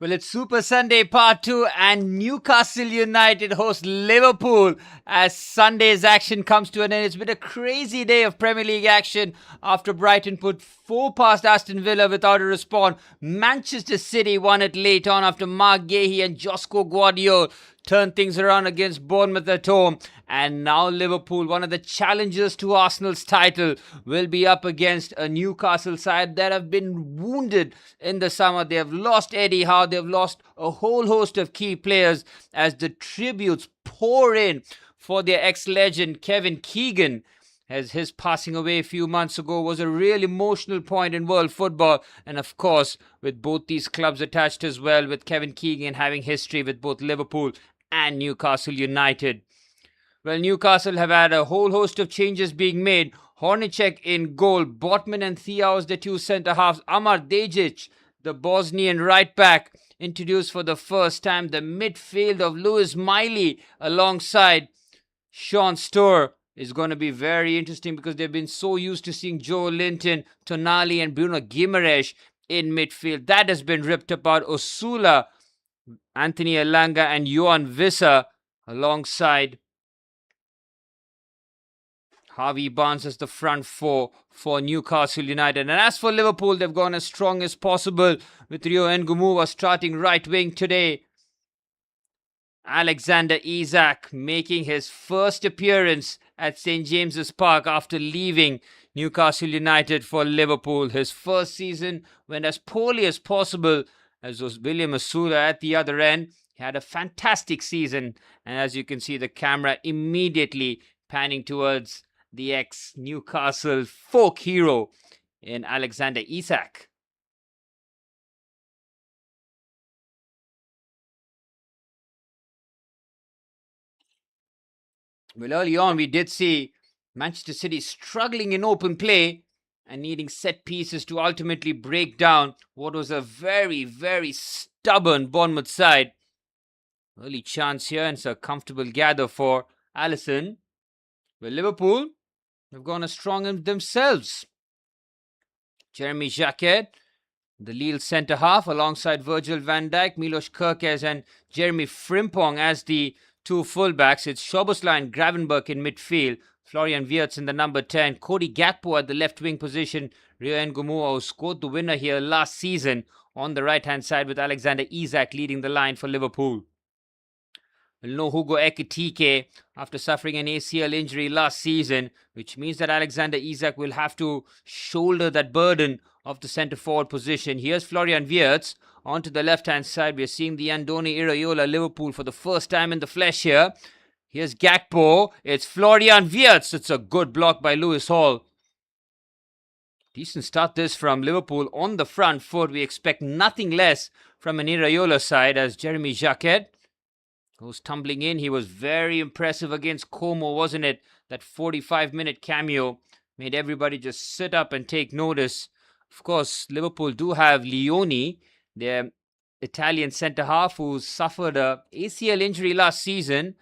Well, it's Super Sunday Part 2 and Newcastle United host Liverpool as Sunday's action comes to an end. It's been a crazy day of Premier League action after Brighton put 4 past Aston Villa without a response. Manchester City won it late on after Mark Gahey and Josko Guardiola turned things around against Bournemouth at home. And now Liverpool, one of the challengers to Arsenal's title, will be up against a Newcastle side that have been wounded in the summer. They have lost Eddie Howe. They've lost a whole host of key players as the tributes pour in for their ex-legend Kevin Keegan, as his passing away a few months ago was a real emotional point in world football. And of course, with both these clubs attached as well, with Kevin Keegan having history with both Liverpool and Newcastle United. Well, Newcastle have had a whole host of changes being made. Hornacek in goal, Botman and Thiaw as the two centre-halves, Amar Dejic, the Bosnian right-back, introduced for the first time, the midfield of Lewis Miley alongside Sean Storer is going to be very interesting because they've been so used to seeing Joe Linton, Tonali and Bruno Guimaraes in midfield. That has been ripped apart. Osula, Anthony Elanga and Johan Wissa alongside Harvey Barnes as the front four for Newcastle United. And as for Liverpool, they've gone as strong as possible with Rio Ngumuwa starting right wing today. Alexander Isak making his first appearance at St. James's Park after leaving Newcastle United for Liverpool. His first season went as poorly as possible, as was William Osula at the other end. He had a fantastic season, and as you can see, the camera immediately panning towards the ex-Newcastle folk hero in Alexander Isak. Well, early on, we did see Manchester City struggling in open play and needing set pieces to ultimately break down what was a very, very stubborn Bournemouth side. Early chance here, and it's a comfortable gather for Alisson. Well, Liverpool have gone as strong as themselves. Jeremy Jacquet, the Lille centre-half, alongside Virgil van Dijk, Milos Kerkez and Jeremy Frimpong as the two fullbacks. It's Szoboszlai and Gravenberch in midfield, Florian Wirtz in the number 10, Cody Gakpo at the left wing position, Rio Ngumuwa, who scored the winner here last season, on the right-hand side with Alexander Isak leading the line for Liverpool. No Hugo Ekitike after suffering an ACL injury last season, which means that Alexander Isak will have to shoulder that burden of the centre-forward position. Here's Florian Wirtz onto the left-hand side. We're seeing the Andoni Iraola Liverpool for the first time in the flesh here. Here's Gakpo. It's Florian Wirtz. It's a good block by Lewis Hall. Decent start this from Liverpool on the front foot. We expect nothing less from an Iraola side as Jeremy Jacquet goes tumbling in. He was very impressive against Como, wasn't it? That 45-minute cameo made everybody just sit up and take notice. Of course, Liverpool do have Leone, their Italian centre-half, who suffered a ACL injury last season.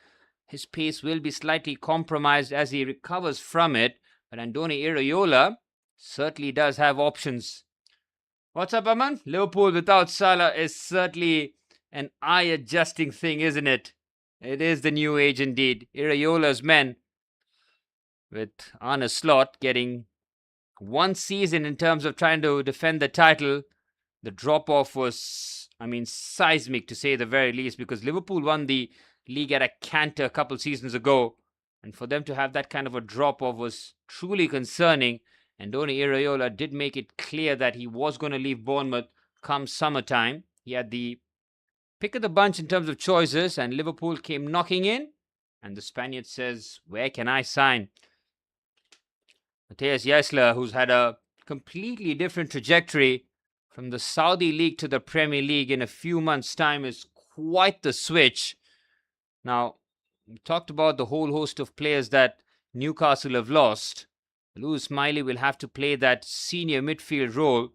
His pace will be slightly compromised as he recovers from it. But Andoni Iraola certainly does have options. What's up, Aman? Liverpool without Salah is certainly an eye-adjusting thing, isn't it? It is the new age indeed. Iraola's men, with Arne Slot getting one season in terms of trying to defend the title. The drop-off was, seismic to say the very least, because Liverpool won the league at a canter a couple seasons ago. And for them to have that kind of a drop-off was truly concerning. And Andoni Iraola did make it clear that he was going to leave Bournemouth come summertime. He had the pick of the bunch in terms of choices, and Liverpool came knocking in, and the Spaniard says, where can I sign? Matthias Jaissler, who's had a completely different trajectory from the Saudi League to the Premier League in a few months' time, is quite the switch. Now, we talked about the whole host of players that Newcastle have lost. Lewis Miley will have to play that senior midfield role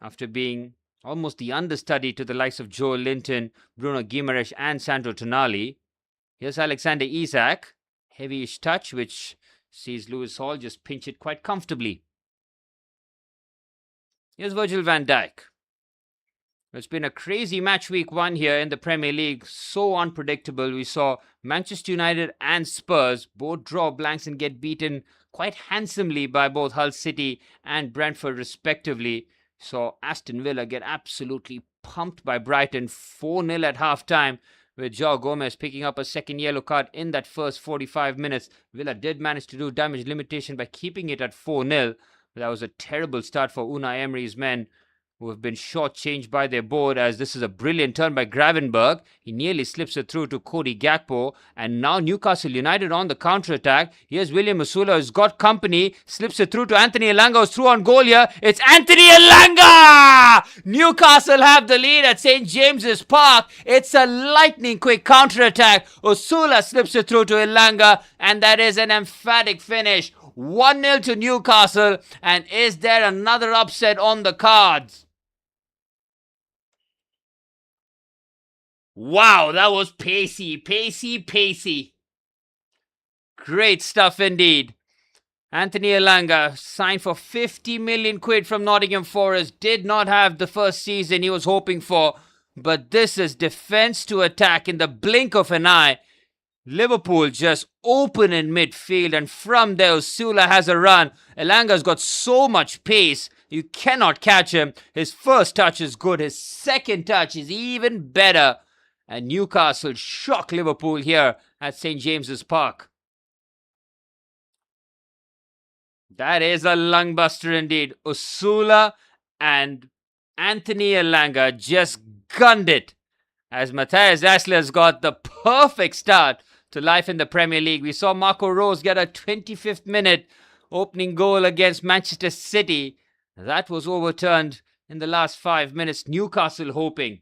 after being almost the understudy to the likes of Joe Linton, Bruno Guimaraes and Sandro Tonali. Here's Alexander Isak. Heavyish touch, which sees Lewis Hall just pinch it quite comfortably. Here's Virgil van Dijk. It's been a crazy match week 1 here in the Premier League. So unpredictable. We saw Manchester United and Spurs both draw blanks and get beaten quite handsomely by both Hull City and Brentford respectively. Saw Aston Villa get absolutely pumped by Brighton 4-0 at half-time, with João Gomez picking up a second yellow card in that first 45 minutes. Villa did manage to do damage limitation by keeping it at 4-0. That was a terrible start for Unai Emery's men, who have been shortchanged by their board, as this is a brilliant turn by Gravenberch. He nearly slips it through to Cody Gakpo, and now Newcastle United on the counter-attack. Here's William Masula, who's got company, slips it through to Anthony Elanga, who's through on goal here. It's Anthony Elanga! Newcastle have the lead at St. James's Park. It's a lightning-quick counter-attack. Osula slips it through to Elanga, and that is an emphatic finish. 1-0 to Newcastle, and is there another upset on the cards? Wow, that was pacey. Great stuff indeed. Anthony Elanga, signed for 50 million quid from Nottingham Forest, did not have the first season he was hoping for, but this is defense to attack in the blink of an eye. Liverpool just open in midfield, and from there Osula has a run. Elanga's got so much pace, you cannot catch him. His first touch is good, his second touch is even better. And Newcastle shock Liverpool here at St. James's Park. That is a lungbuster indeed. Osula and Anthony Elanga just gunned it, as Matthias Asler's got the perfect start to life in the Premier League. We saw Marco Rose get a 25th minute opening goal against Manchester City. That was overturned in the last 5 minutes. Newcastle hoping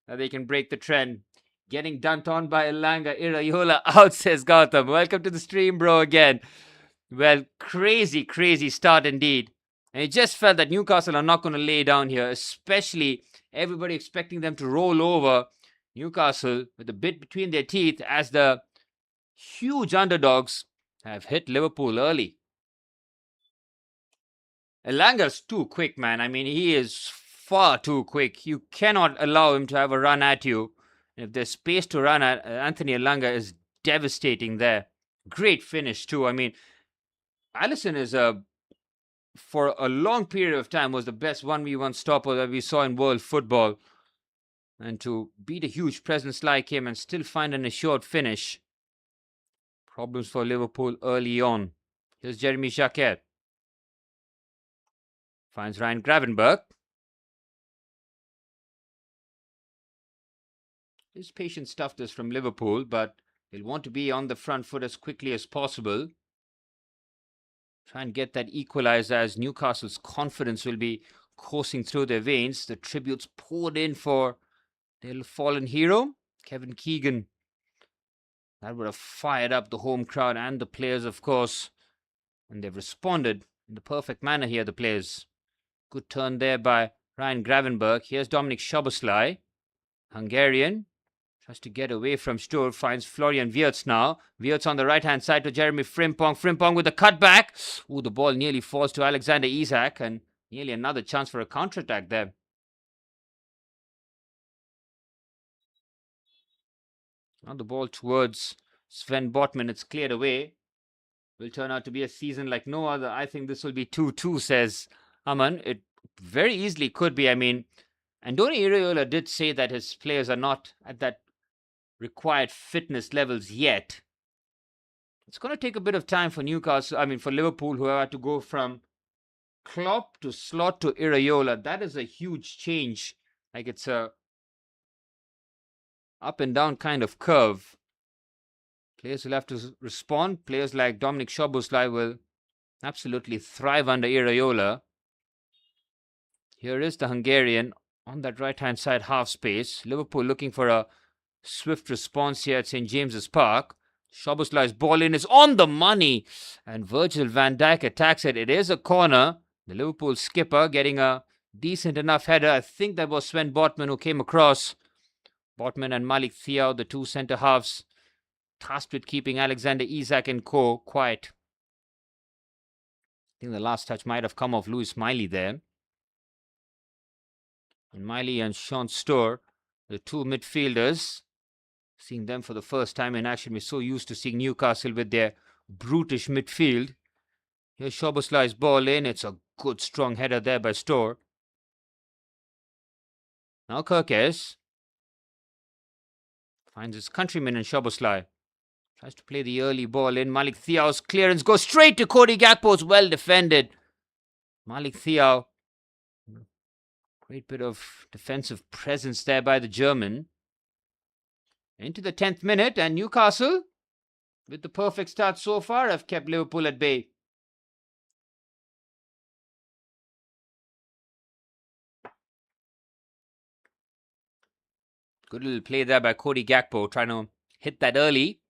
that they can break the trend. Getting dunked on by Elanga. Iraola out, says Gautam. Welcome to the stream, bro, again. Well, crazy start indeed. And it just felt that Newcastle are not going to lay down here, especially everybody expecting them to roll over. Newcastle, with a bit between their teeth, as the huge underdogs, have hit Liverpool early. Elanga's too quick, man. I mean, he is far too quick. You cannot allow him to have a run at you. If there's space to run at, Anthony Elanga is devastating there. Great finish too. I mean, Alisson is for a long period of time was the best 1v1 stopper that we saw in world football. And to beat a huge presence like him and still find an assured finish. Problems for Liverpool early on. Here's Jeremy Jacquet. Finds Ryan Gravenberch. It's patient stuff this from Liverpool, but they'll want to be on the front foot as quickly as possible. Try and get that equalizer, as Newcastle's confidence will be coursing through their veins. The tributes poured in for their fallen hero, Kevin Keegan. That would have fired up the home crowd and the players, of course. And they've responded in the perfect manner here, the players. Good turn there by Ryan Gravenberch. Here's Dominik Szoboszlai, Hungarian. Tries to get away from Sturr, finds Florian Wirtz now. Wirtz on the right-hand side to Jeremy Frimpong. Frimpong with a cutback. Ooh, the ball nearly falls to Alexander Isak, and nearly another chance for a counter-attack there. Now the ball towards Sven Botman. It's cleared away. Will turn out to be a season like no other. I think this will be 2-2, says Aman. It very easily could be. I mean, Andoni Iraola did say that his players are not at that required fitness levels yet. It's going to take a bit of time for for Liverpool, who have had to go from Klopp to Slot to Iraola. That is a huge change. Like, it's a up and down kind of curve. Players will have to respond. Players like Dominik Szoboszlai will absolutely thrive under Iraola. Here is the Hungarian on that right-hand side half space. Liverpool looking for a swift response here at St. James's Park. Szoboszlai's ball in is on the money, and Virgil van Dijk attacks it. It is a corner. The Liverpool skipper getting a decent enough header. I think that was Sven Botman who came across. Botman and Malik Thiaw, the two centre halves, tasked with keeping Alexander Isak and co. quiet. I think the last touch might have come off Lewis Miley there. And Miley and Sean Storr, the two midfielders. Seeing them for the first time in action. We're so used to seeing Newcastle with their brutish midfield. Here's Szoboszlai's ball in. It's a good strong header there by Storr. Now Kirkes finds his countryman in Szoboszlai. Tries to play the early ball in. Malik Thiaw's clearance goes straight to Cody Gakpo. It's well defended. Malik Thiaw. Great bit of defensive presence there by the German. Into the 10th minute, and Newcastle, with the perfect start so far, have kept Liverpool at bay. Good little play there by Cody Gakpo, trying to hit that early.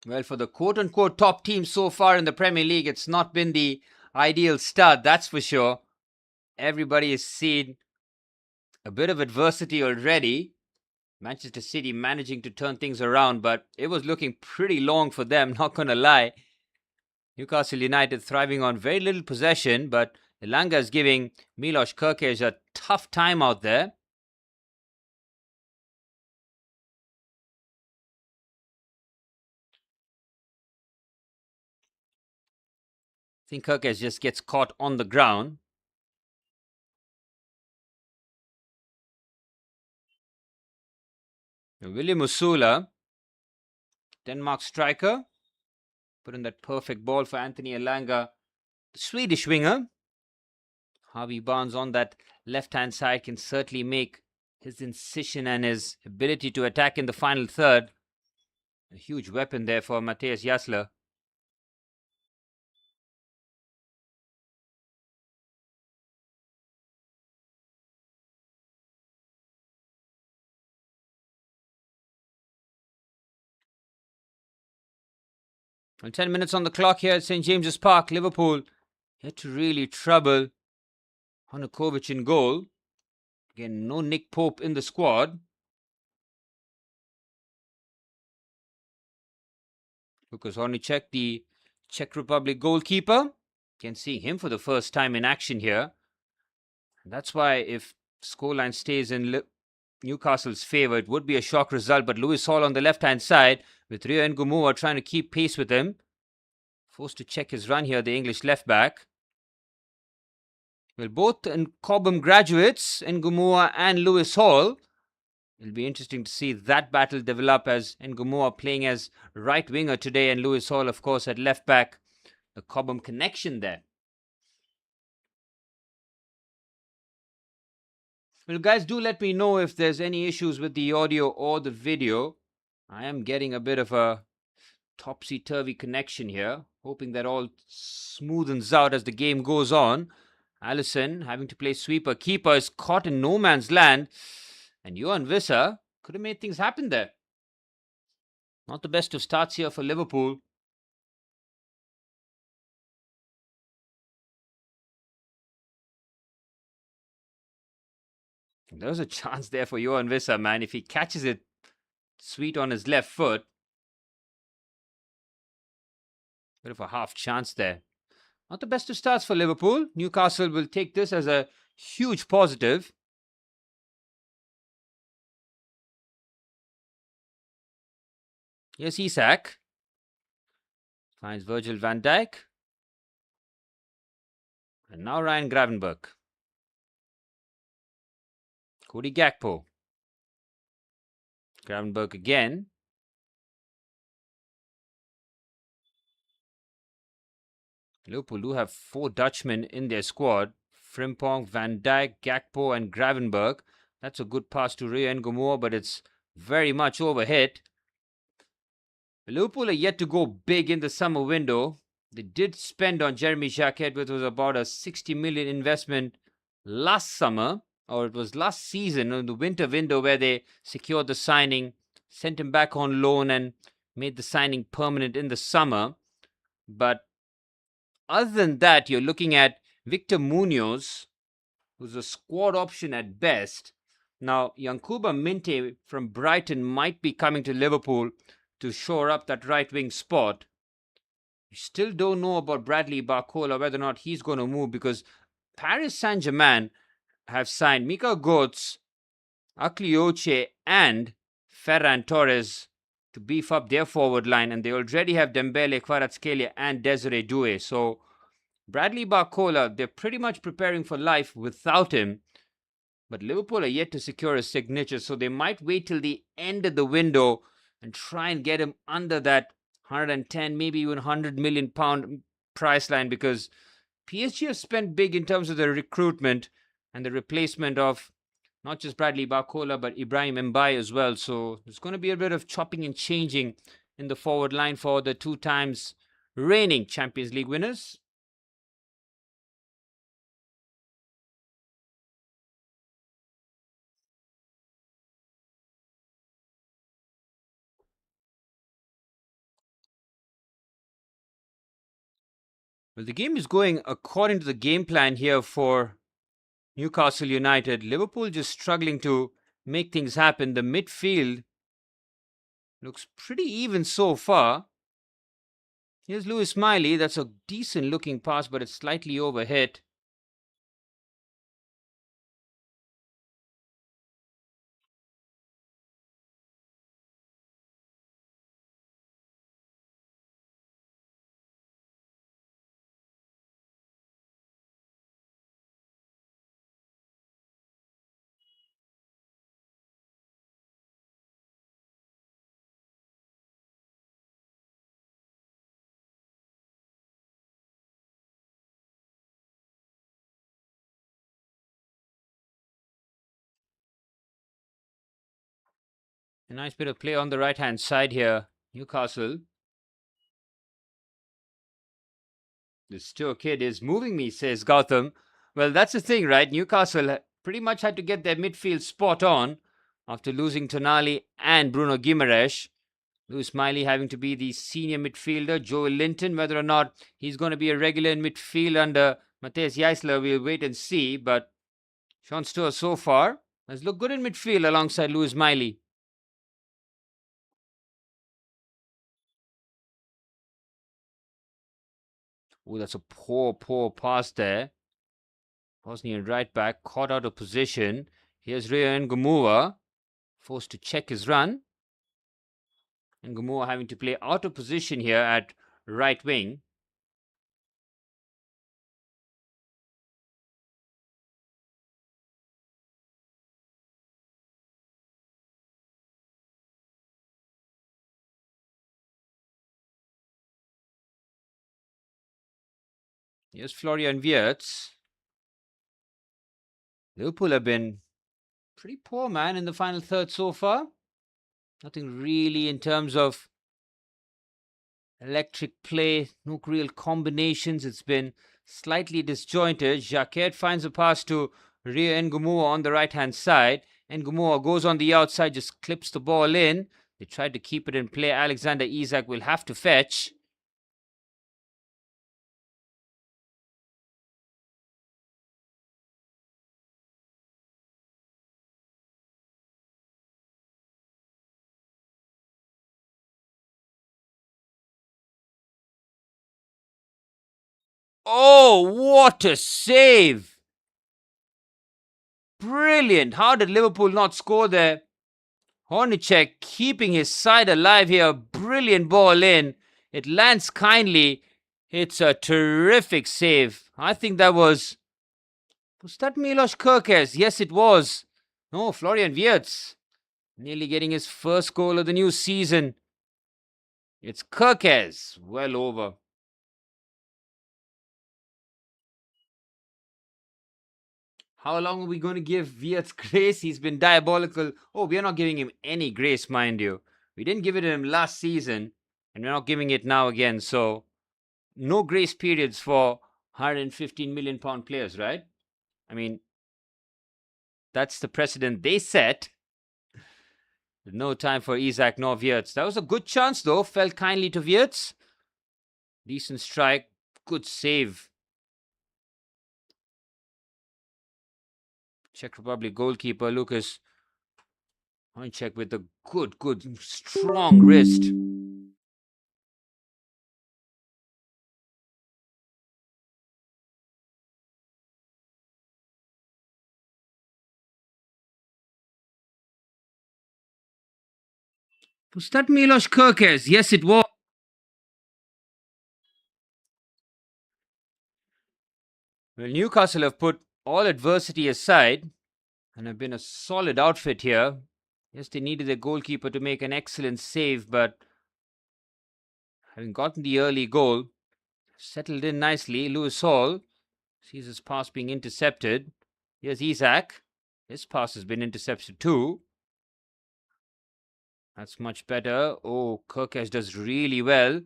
Well, for the quote-unquote top team so far in the Premier League, it's not been the ideal start, that's for sure. Everybody has seen a bit of adversity already. Manchester City managing to turn things around, but it was looking pretty long for them, not going to lie. Newcastle United thriving on very little possession, but Elanga is giving Milos Kerkez a tough time out there. I think Kerkez just gets caught on the ground. William Usula, Denmark striker, put in that perfect ball for Anthony Elanga, the Swedish winger. Harvey Barnes on that left-hand side can certainly make his incision and his ability to attack in the final third. A huge weapon there for Matthias Jasler. And 10 minutes on the clock here at St. James's Park. Liverpool had to really trouble Hanukovic in goal. Again, no Nick Pope in the squad. Lukas Hornicek, the Czech Republic goalkeeper. Can see him for the first time in action here. And that's why if scoreline stays in Newcastle's favour, it would be a shock result. But Lewis Hall on the left-hand side with Rio Ngumua trying to keep pace with him. Forced to check his run here, the English left-back. Well, both Cobham graduates, Ngumua and Lewis Hall. It'll be interesting to see that battle develop as Ngumua playing as right winger today and Lewis Hall, of course, at left-back. The Cobham connection there. Well, guys, do let me know if there's any issues with the audio or the video. I am getting a bit of a topsy-turvy connection here. Hoping that all smoothens out as the game goes on. Allison having to play sweeper. Keeper is caught in no man's land. And Johan Wissa could have made things happen there. Not the best of starts here for Liverpool. There's a chance there for Johan Wissa, man. If he catches it sweet on his left foot. Bit of a half chance there. Not the best of starts for Liverpool. Newcastle will take this as a huge positive. Here's Isak. Finds Virgil van Dijk. And now Ryan Gravenberch. Cody Gakpo. Gravenberch again. Liverpool do have 4 Dutchmen in their squad. Frimpong, Van Dijk, Gakpo and Gravenberch. That's a good pass to Rio Ngumua, but it's very much overhit. Liverpool are yet to go big in the summer window. They did spend on Jeremy Jacquet, which was about a 60 million investment last summer. Or it was last season in the winter window where they secured the signing, sent him back on loan and made the signing permanent in the summer. But other than that, you're looking at Victor Munoz, who's a squad option at best. Now, Yankuba Minte from Brighton might be coming to Liverpool to shore up that right wing spot. We still don't know about Bradley Barcola, whether or not he's going to move, because Paris Saint-Germain have signed Mika Götze, Aklioche, and Ferran Torres to beef up their forward line, and they already have Dembele, Kvaratskhelia, and Desiree Doué. So Bradley Barcola, they're pretty much preparing for life without him. But Liverpool are yet to secure a signature, so they might wait till the end of the window and try and get him under that 110, maybe even £100 million price line, because PSG have spent big in terms of the recruitment and the replacement of not just Bradley Barcola, but Ibrahim Mbaye as well. So there's going to be a bit of chopping and changing in the forward line for the 2 times reigning Champions League winners. Well, the game is going according to the game plan here for Newcastle United. Liverpool just struggling to make things happen. The midfield looks pretty even so far. Here's Lewis Miley. That's a decent looking pass, but it's slightly overhit. A nice bit of play on the right hand side here. Newcastle. This Stuart kid is moving me, says Gotham. Well, that's the thing, right? Newcastle pretty much had to get their midfield spot on after losing Tonali and Bruno Guimaraes. Lewis Miley having to be the senior midfielder. Joel Linton, whether or not he's going to be a regular in midfield under Matthias Jaisler, we'll wait and see. But Sean Stewart so far has looked good in midfield alongside Lewis Miley. Oh, that's a poor pass there. Bosnian right back caught out of position. Here's Rio Ngumua, forced to check his run. Ngumua having to play out of position here at right wing. Here's Florian Wirtz. Liverpool have been pretty poor, man, in the final third so far. Nothing really in terms of electric play, no real combinations. It's been slightly disjointed. Jacquet finds a pass to Rio Ngumua on the right-hand side. Ngumua goes on the outside, just clips the ball in. They tried to keep it in play. Alexander Isak will have to fetch. Oh, what a save! Brilliant. How did Liverpool not score there? Hornacek keeping his side alive here. Brilliant ball in. It lands kindly. It's a terrific save. I think that was that Milos Kerkez? Yes, it was. No, Florian Wirtz. Nearly getting his first goal of the new season. It's Kerkez. Well over. How long are we going to give Wirtz grace? He's been diabolical. Oh, we are not giving him any grace, mind you. We didn't give it to him last season, and we're not giving it now again. So, no grace periods for £115 million players, right? I mean, that's the precedent they set. No time for Isak nor Wirtz. That was a good chance, though. Fell kindly to Wirtz. Decent strike. Good save. Czech Republic goalkeeper Lucas Hornacek with a good, strong wrist. Was that Milos Kerkez? Yes, it was. Well, Newcastle have put all adversity aside and have been a solid outfit here. Yes, they needed their goalkeeper to make an excellent save, but having gotten the early goal, settled in nicely. Lewis Hall sees his pass being intercepted. Here's Isak. His pass has been intercepted too. That's much better. Oh, Kerkez does really well.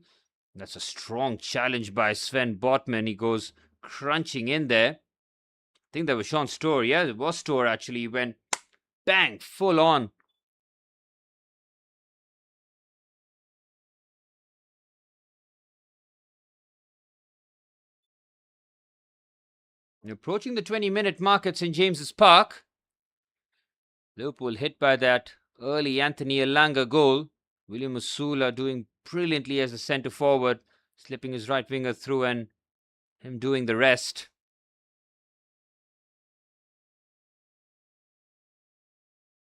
That's a strong challenge by Sven Botman. He goes crunching in there. I think that was Sean Storr. Yeah, it was Storr actually. He went bang, full on. Approaching the 20-minute mark at St. James's Park. Liverpool hit by that early Anthony Elanga goal. William Osula doing brilliantly as a centre forward, slipping his right winger through and him doing the rest.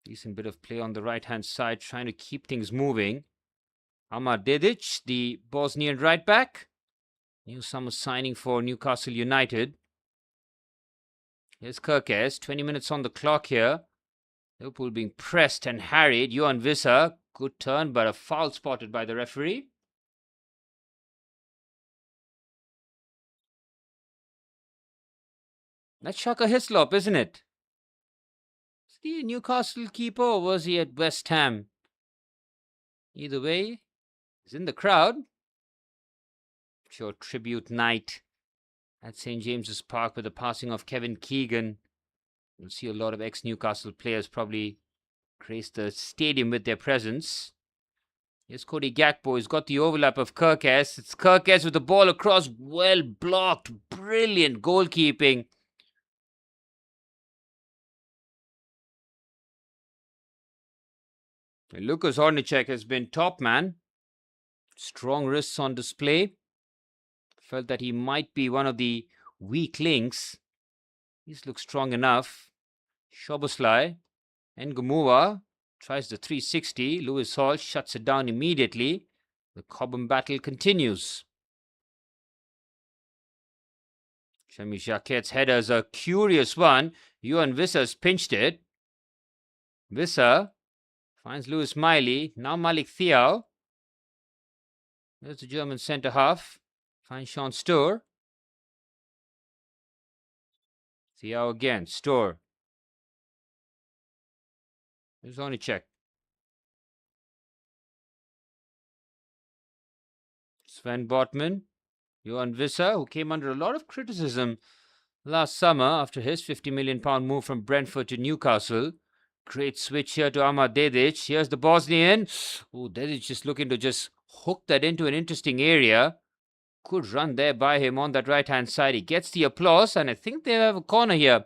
Decent bit of play on the right-hand side, trying to keep things moving. Amar Dedic, the Bosnian right back. New summer signing for Newcastle United. Here's Kerkez, 20 minutes on the clock here. Liverpool being pressed and harried. Johan Wissa, good turn, but a foul spotted by the referee. That's Shaka Hislop, isn't it? Is he a Newcastle keeper or was he at West Ham? Either way, he's in the crowd. Sure, tribute night at St. James's Park with the passing of Kevin Keegan. You'll see a lot of ex-Newcastle players probably grace the stadium with their presence. Here's Cody Gakpo. He's got the overlap of Kerkez. It's Kerkez with the ball across. Well blocked. Brilliant goalkeeping. Lukas Hornicek has been top man. Strong wrists on display. Felt that he might be one of the weak links. He's looked strong enough. Szoboszlai. Ngumua tries the 360. Lewis Hall shuts it down immediately. The Cobham battle continues. Shami Jacquet's header is a curious one. Johan Vissa's pinched it. Vissa finds Lewis Miley. Now Malik Thiaw. There's the German centre half. Finds Sean Storr. Thiaw again. Storr. There's Hornicek. Sven Botman. Johan Wissa, who came under a lot of criticism last summer after his £50 million move from Brentford to Newcastle. Great switch here to Amar Dedic. Here's the Bosnian. Oh, Dedic just looking to just hook that into an interesting area. Good run there by him on that right-hand side. He gets the applause, and I think they have a corner here.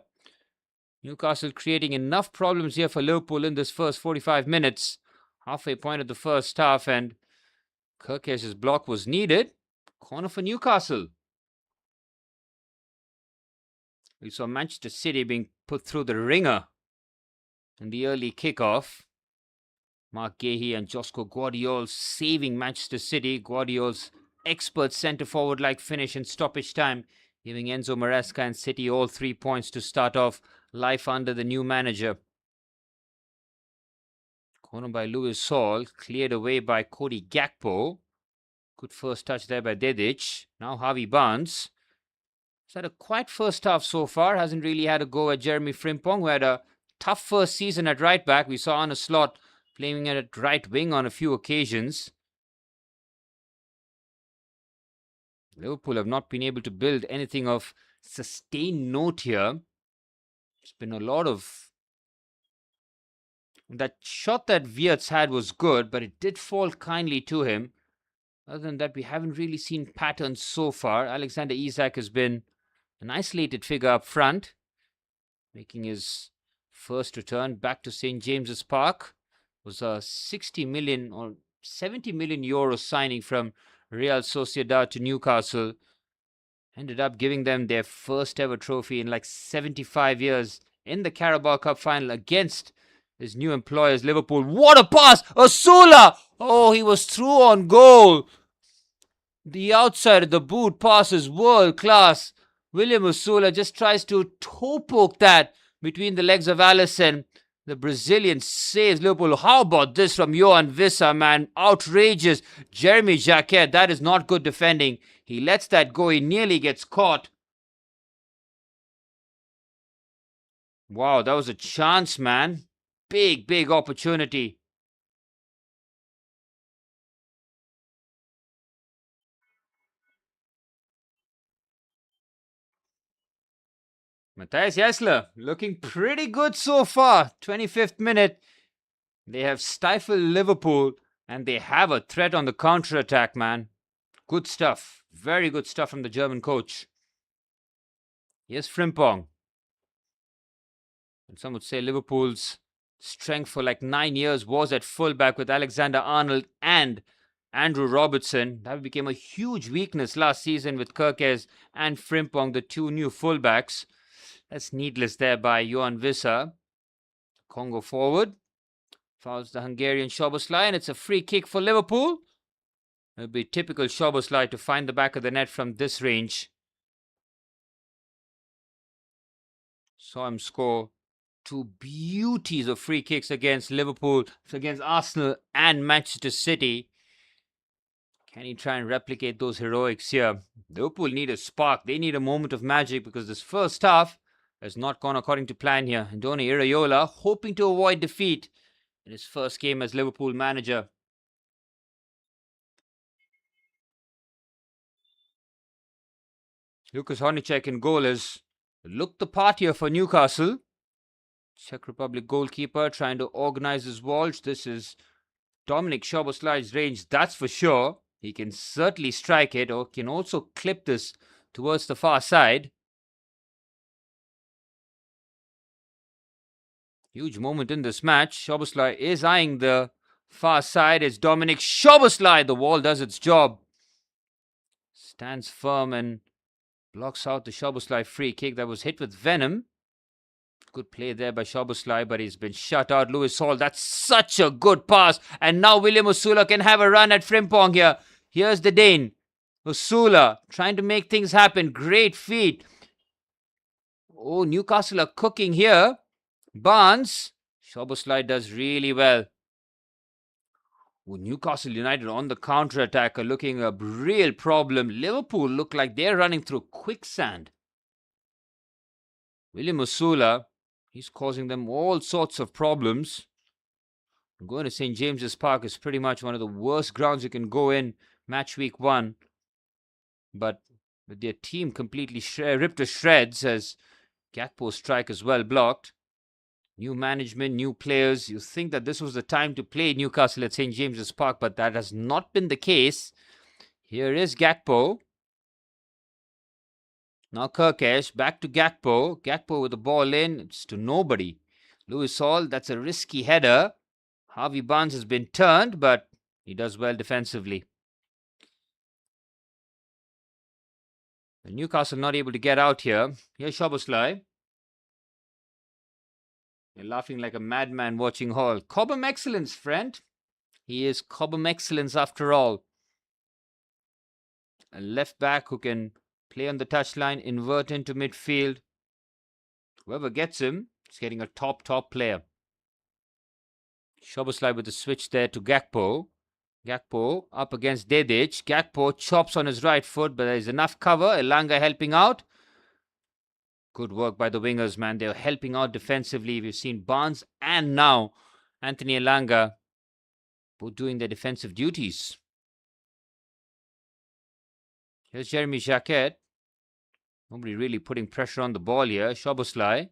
Newcastle creating enough problems here for Liverpool in this first 45 minutes. Halfway point of the first half, and Kerkez's block was needed. Corner for Newcastle. We saw Manchester City being put through the ringer in the early kickoff. Mark Gahey and Josko Guardiol saving Manchester City. Guardiol's expert centre-forward-like finish in stoppage time, giving Enzo Maresca and City all 3 points to start off life under the new manager. Corner by Lewis Hall, cleared away by Cody Gakpo. Good first touch there by Dedic. Now Harvey Barnes. He's had a quiet first half so far. Hasn't really had a go at Jeremy Frimpong, who had a tough first season at right back. We saw Arne Slot playing at right wing on a few occasions. Liverpool have not been able to build anything of sustained note here. It's been a lot of... That shot that Wirtz had was good, but it did fall kindly to him. Other than that, we haven't really seen patterns so far. Alexander Isak has been an isolated figure up front, making his first return back to St. James's Park. It was a 60 million or 70 million euro signing from Real Sociedad to Newcastle. Ended up giving them their first ever trophy in like 75 years in the Carabao Cup final against his new employers, Liverpool. What a pass! Osula! Oh, he was through on goal. The outside of the boot pass is world class. William Osula just tries to toe poke that between the legs of Alisson. The Brazilian saves Liverpool. How about this from Johan Wissa, man? Outrageous. Jeremy Jacquet, that is not good defending. He lets that go. He nearly gets caught. Wow, that was a chance, man. Big, big opportunity. Matthias Jassler looking pretty good so far. 25th minute. They have stifled Liverpool and they have a threat on the counter-attack, man. Good stuff. Very good stuff from the German coach. Here's Frimpong. And some would say Liverpool's strength for like 9 years was at fullback with Alexander-Arnold and Andrew Robertson. That became a huge weakness last season with Kerkez and Frimpong, the two new fullbacks. That's needless there by Johan Wissa. Congo forward. Fouls the Hungarian Szoboszlai, and it's a free kick for Liverpool. It would be typical Szoboszlai to find the back of the net from this range. Saw him score two beauties of free kicks against Liverpool, against Arsenal and Manchester City. Can he try and replicate those heroics here? Liverpool need a spark. They need a moment of magic because this first half has not gone according to plan here. Andoni Iraola hoping to avoid defeat in his first game as Liverpool manager. Lukas Hornicek in goal has looked the part here for Newcastle. Czech Republic goalkeeper trying to organize his walls. This is Dominic Szoboszlai's range, that's for sure. He can certainly strike it or can also clip this towards the far side. Huge moment in this match. Szoboszlai is eyeing the far side. It's Dominic Szoboszlai. The wall does its job. Stands firm and blocks out the Szoboszlai free kick that was hit with venom. Good play there by Szoboszlai, but he's been shut out. Lewis Hall, that's such a good pass. And now William Osula can have a run at Frimpong here. Here's the Dane. Osula trying to make things happen. Great feat. Oh, Newcastle are cooking here. Barnes. Szoboszlai does really well. Oh, Newcastle United on the counter-attack are looking a real problem. Liverpool look like they're running through quicksand. William Osula, he's causing them all sorts of problems. Going to St. James's Park is pretty much one of the worst grounds you can go in Matchweek 1. But with their team completely ripped to shreds as Gakpo's strike is well blocked. New management, new players. You think that this was the time to play Newcastle at St. James's Park, but that has not been the case. Here is Gakpo. Now Kerkesh, back to Gakpo. Gakpo with the ball in. It's to nobody. Lewis Hall, that's a risky header. Harvey Barnes has been turned, but he does well defensively. Newcastle not able to get out here. Here's Szoboszlai. You're laughing like a madman watching Hall. Cobham excellence, friend. He is Cobham excellence after all. A left back who can play on the touchline, invert into midfield. Whoever gets him is getting a top player. Szoboszlai with the switch there to Gakpo. Gakpo up against Dedic. Gakpo chops on his right foot, but there's enough cover. Elanga helping out. Good work by the wingers, man. They're helping out defensively. We've seen Barnes and now Anthony Elanga both doing their defensive duties. Here's Jeremy Jacquet. Nobody really putting pressure on the ball here. Szoboszlai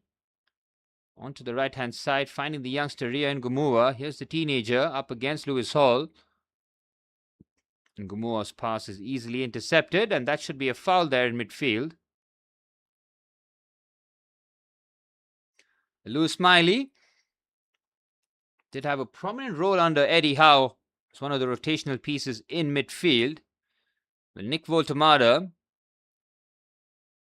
onto the right-hand side, finding the youngster Ria Ngumua. Here's the teenager up against Lewis Hall. Ngumua's pass is easily intercepted, and that should be a foul there in midfield. Lewis Miley did have a prominent role under Eddie Howe as one of the rotational pieces in midfield. But Nick Voltemada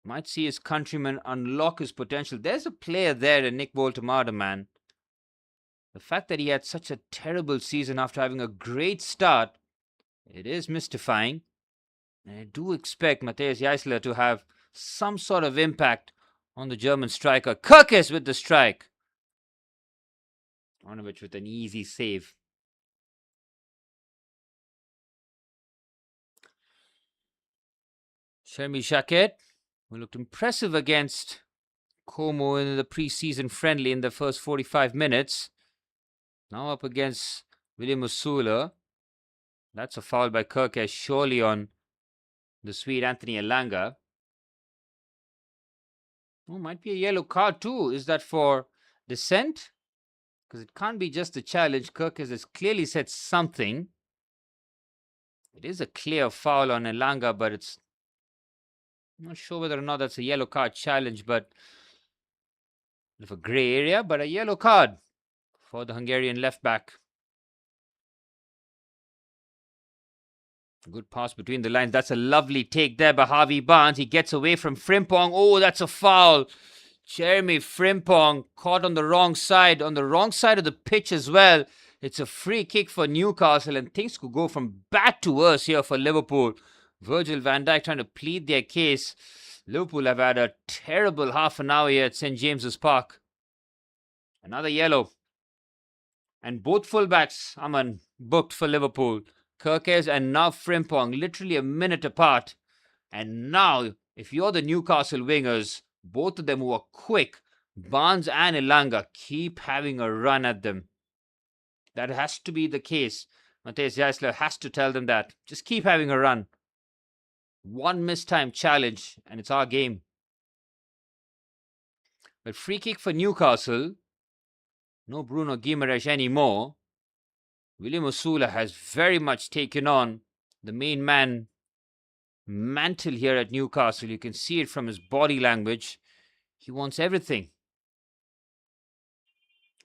might see his countryman unlock his potential. There's a player there in Nick Voltemada, man. The fact that he had such a terrible season after having a great start, it is mystifying. And I do expect Matthias Jaisler to have some sort of impact on the German striker. Kirkes with the strike. Ivanovic with an easy save. Shermi Jacquet, who looked impressive against Como in the preseason friendly in the first 45 minutes. Now up against William Osula. That's a foul by Kirkes, surely on the Swede Anthony Elanga. Oh, might be a yellow card too. Is that for dissent? Because it can't be just a challenge. Kirkes has clearly said something. It is a clear foul on Elanga, but it's I'm not sure whether or not that's a yellow card challenge, but of a grey area, but a yellow card for the Hungarian left back. Good pass between the lines. That's a lovely take there by Harvey Barnes. He gets away from Frimpong. Oh, that's a foul. Jeremy Frimpong caught on the wrong side of the pitch as well. It's a free kick for Newcastle, and things could go from bad to worse here for Liverpool. Virgil van Dijk trying to plead their case. Liverpool have had a terrible half an hour here at St. James's Park. Another yellow. And both fullbacks, Aman, booked for Liverpool. Kirkes and now Frimpong, literally a minute apart. And now, if you're the Newcastle wingers, both of them who are quick, Barnes and Elanga, keep having a run at them. That has to be the case. Matthias Jaisler has to tell them that. Just keep having a run. One mistime challenge, and it's our game. But free kick for Newcastle. No Bruno Guimaraes anymore. William Osula has very much taken on the main man mantle here at Newcastle. You can see it from his body language. He wants everything.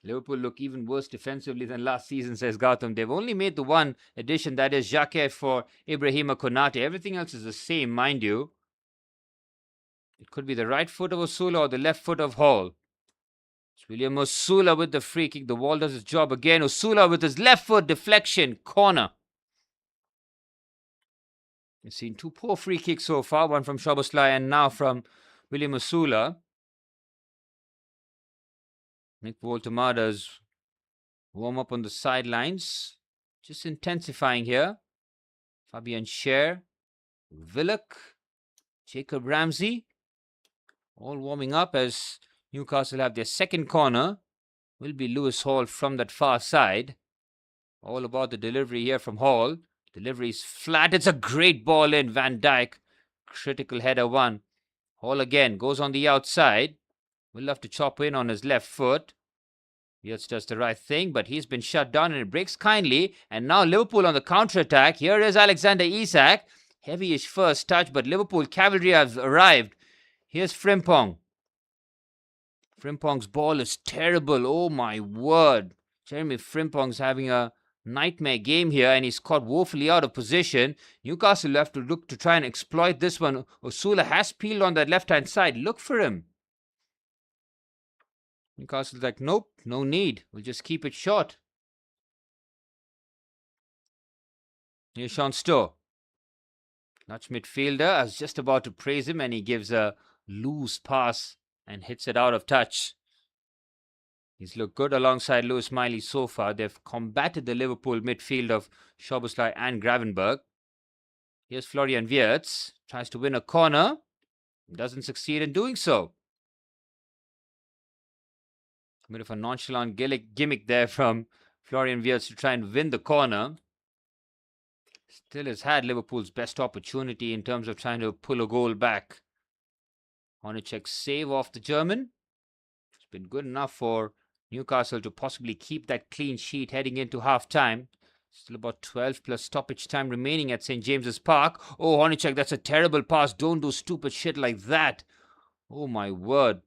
Liverpool look even worse defensively than last season, says Gautam. They've only made the one addition, that is Jacquet for Ibrahima Konate. Everything else is the same, mind you. It could be the right foot of Osula or the left foot of Hall. It's William Osula with the free kick. The wall does its job again. Osula with his left foot deflection. Corner. We've seen two poor free kicks so far. One from Szoboszlai and now from William Osula. Nick Woltemada's warm up on the sidelines. Just intensifying here. Fabian Schär. Willock. Jacob Ramsey. All warming up as Newcastle have their second corner. Will be Lewis Hall from that far side. All about the delivery here from Hall. Delivery is flat. It's a great ball in. Van Dijk. Critical header one. Hall again goes on the outside. Will have to chop in on his left foot. Yates does the right thing, but he's been shut down and it breaks kindly. And now Liverpool on the counter-attack. Here is Alexander Isak. Heavyish first touch, but Liverpool cavalry have arrived. Here's Frimpong. Frimpong's ball is terrible. Oh my word. Jeremy Frimpong's having a nightmare game here and he's caught woefully out of position. Newcastle have to look to try and exploit this one. Osula has peeled on that left-hand side. Look for him. Newcastle's like, nope, no need. We'll just keep it short. Here's Sean Stowe. Dutch midfielder. I was just about to praise him and he gives a loose pass and hits it out of touch. He's looked good alongside Lewis Miley so far. They've combated the Liverpool midfield of Szoboszlai and Gravenberch. Here's Florian Wirtz. Tries to win a corner. Doesn't succeed in doing so. A bit of a nonchalant gimmick there from Florian Wirtz to try and win the corner. Still has had Liverpool's best opportunity in terms of trying to pull a goal back. Honacek's save off the German. It's been good enough for Newcastle to possibly keep that clean sheet heading into half-time. Still about 12 plus stoppage time remaining at St. James's Park. Oh, Honacek, that's a terrible pass. Don't do stupid shit like that. Oh, my word.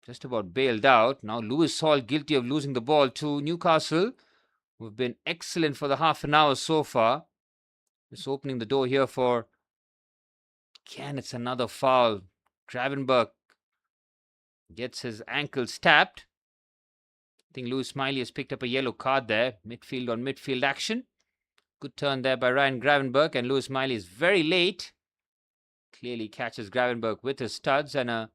Just about bailed out. Now Lewis Hall guilty of losing the ball to Newcastle, who have been excellent for the half an hour so far. Just opening the door here for... Again, it's another foul. Gravenberch gets his ankles tapped. think Lewis Smiley has picked up a yellow card there. Midfield on midfield action. Good turn there by Ryan Gravenberg, and Lewis Smiley is very late. Clearly catches Gravenberg with his studs and a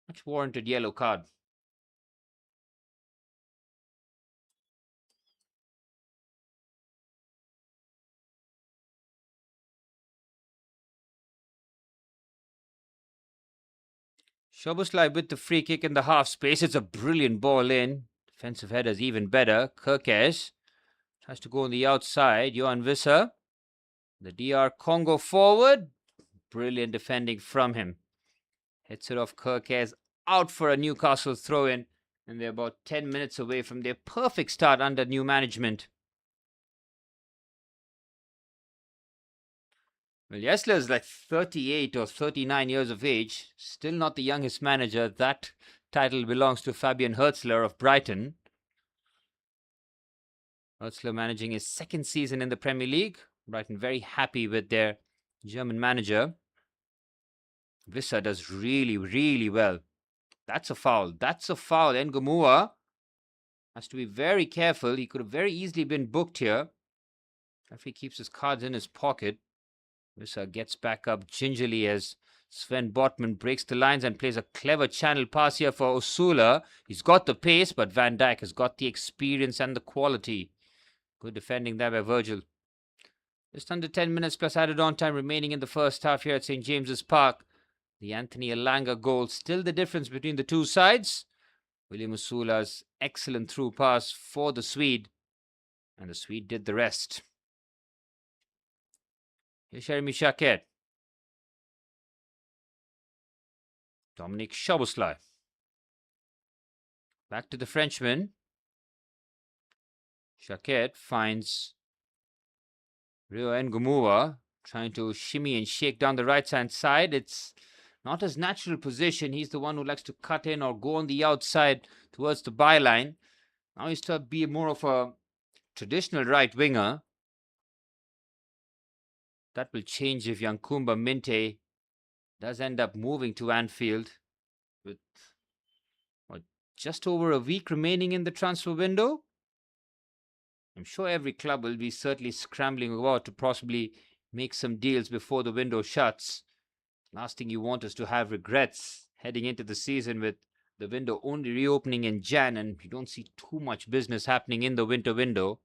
much warranted yellow card. Szoboszlai with the free kick in the half space. It's a brilliant ball in. Defensive header's even better. Kirkes tries to go on the outside. Johan Visser. The DR Congo forward. Brilliant defending from him. Hits it off Kirkes. Out for a Newcastle throw-in. And they're about 10 minutes away from their perfect start under new management. Well, Yesler is like 38 or 39 years of age. Still not the youngest manager. That title belongs to Fabian Hürzeler of Brighton. Hürzeler managing his second season in the Premier League. Brighton very happy with their German manager. Visser does really, really well. That's a foul. That's a foul. Ngomua has to be very careful. He could have very easily been booked here. If he keeps his cards in his pocket. Visser gets back up gingerly as Sven Botman breaks the lines and plays a clever channel pass here for Osula. He's got the pace, but Van Dijk has got the experience and the quality. Good defending there by Virgil. Just under 10 minutes plus added on time remaining in the first half here at St. James's Park. The Anthony Elanga goal still the difference between the two sides. William Osula's excellent through pass for the Swede. And the Swede did the rest. Here's Jeremy Jacquet. Dominic Szoboszlai. Back to the Frenchman. Jacquet finds Rio Ngomua trying to shimmy and shake down the right-hand side. It's not his natural position. He's the one who likes to cut in or go on the outside towards the byline. Now he's to be more of a traditional right winger. That will change if Yankumba Minte does end up moving to Anfield with just over a week remaining in the transfer window. I'm sure every club will be certainly scrambling about to possibly make some deals before the window shuts. Last thing you want is to have regrets heading into the season with the window only reopening in Jan and you don't see too much business happening in the winter window.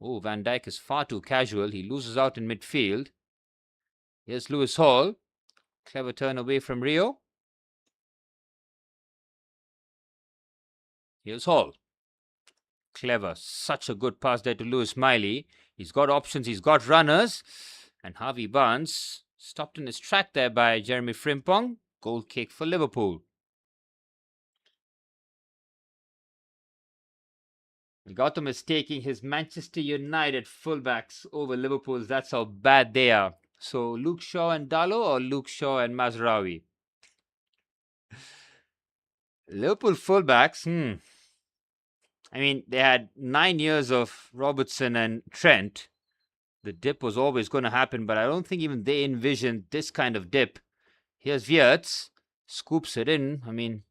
Oh, Van Dijk is far too casual. He loses out in midfield. Here's Lewis Hall. Clever turn away from Rio. Here's Hall. Clever. Such a good pass there to Lewis Miley. He's got options. He's got runners. And Harvey Barnes stopped in his track there by Jeremy Frimpong. Goal kick for Liverpool. Gautam is taking his Manchester United fullbacks over Liverpool's. That's how bad they are. So Luke Shaw and Dalot or Luke Shaw and Mazraoui? Liverpool fullbacks, I mean, they had 9 years of Robertson and Trent. The dip was always going to happen, but I don't think even they envisioned this kind of dip. Here's Wirtz. Scoops it in. I mean,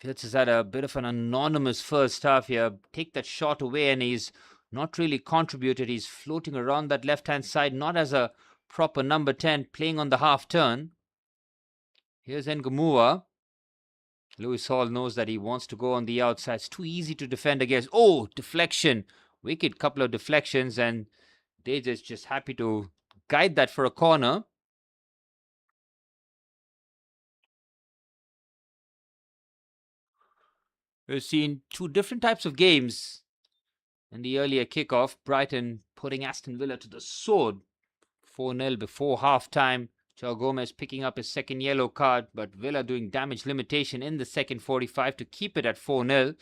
Wirtz has had a bit of an anonymous first half here. Take that shot away and he's not really contributed. He's floating around that left-hand side, not as a proper number 10, playing on the half turn. Here's Ngomua. Lewis Hall knows that he wants to go on the outside. It's too easy to defend against. Oh, deflection. Wicked couple of deflections and they're just happy to guide that for a corner. We've seen two different types of games in the earlier kickoff. Brighton putting Aston Villa to the sword. 4-0 before half-time. Joao Gomez picking up his second yellow card, but Villa doing damage limitation in the second 45 to keep it at 4-0.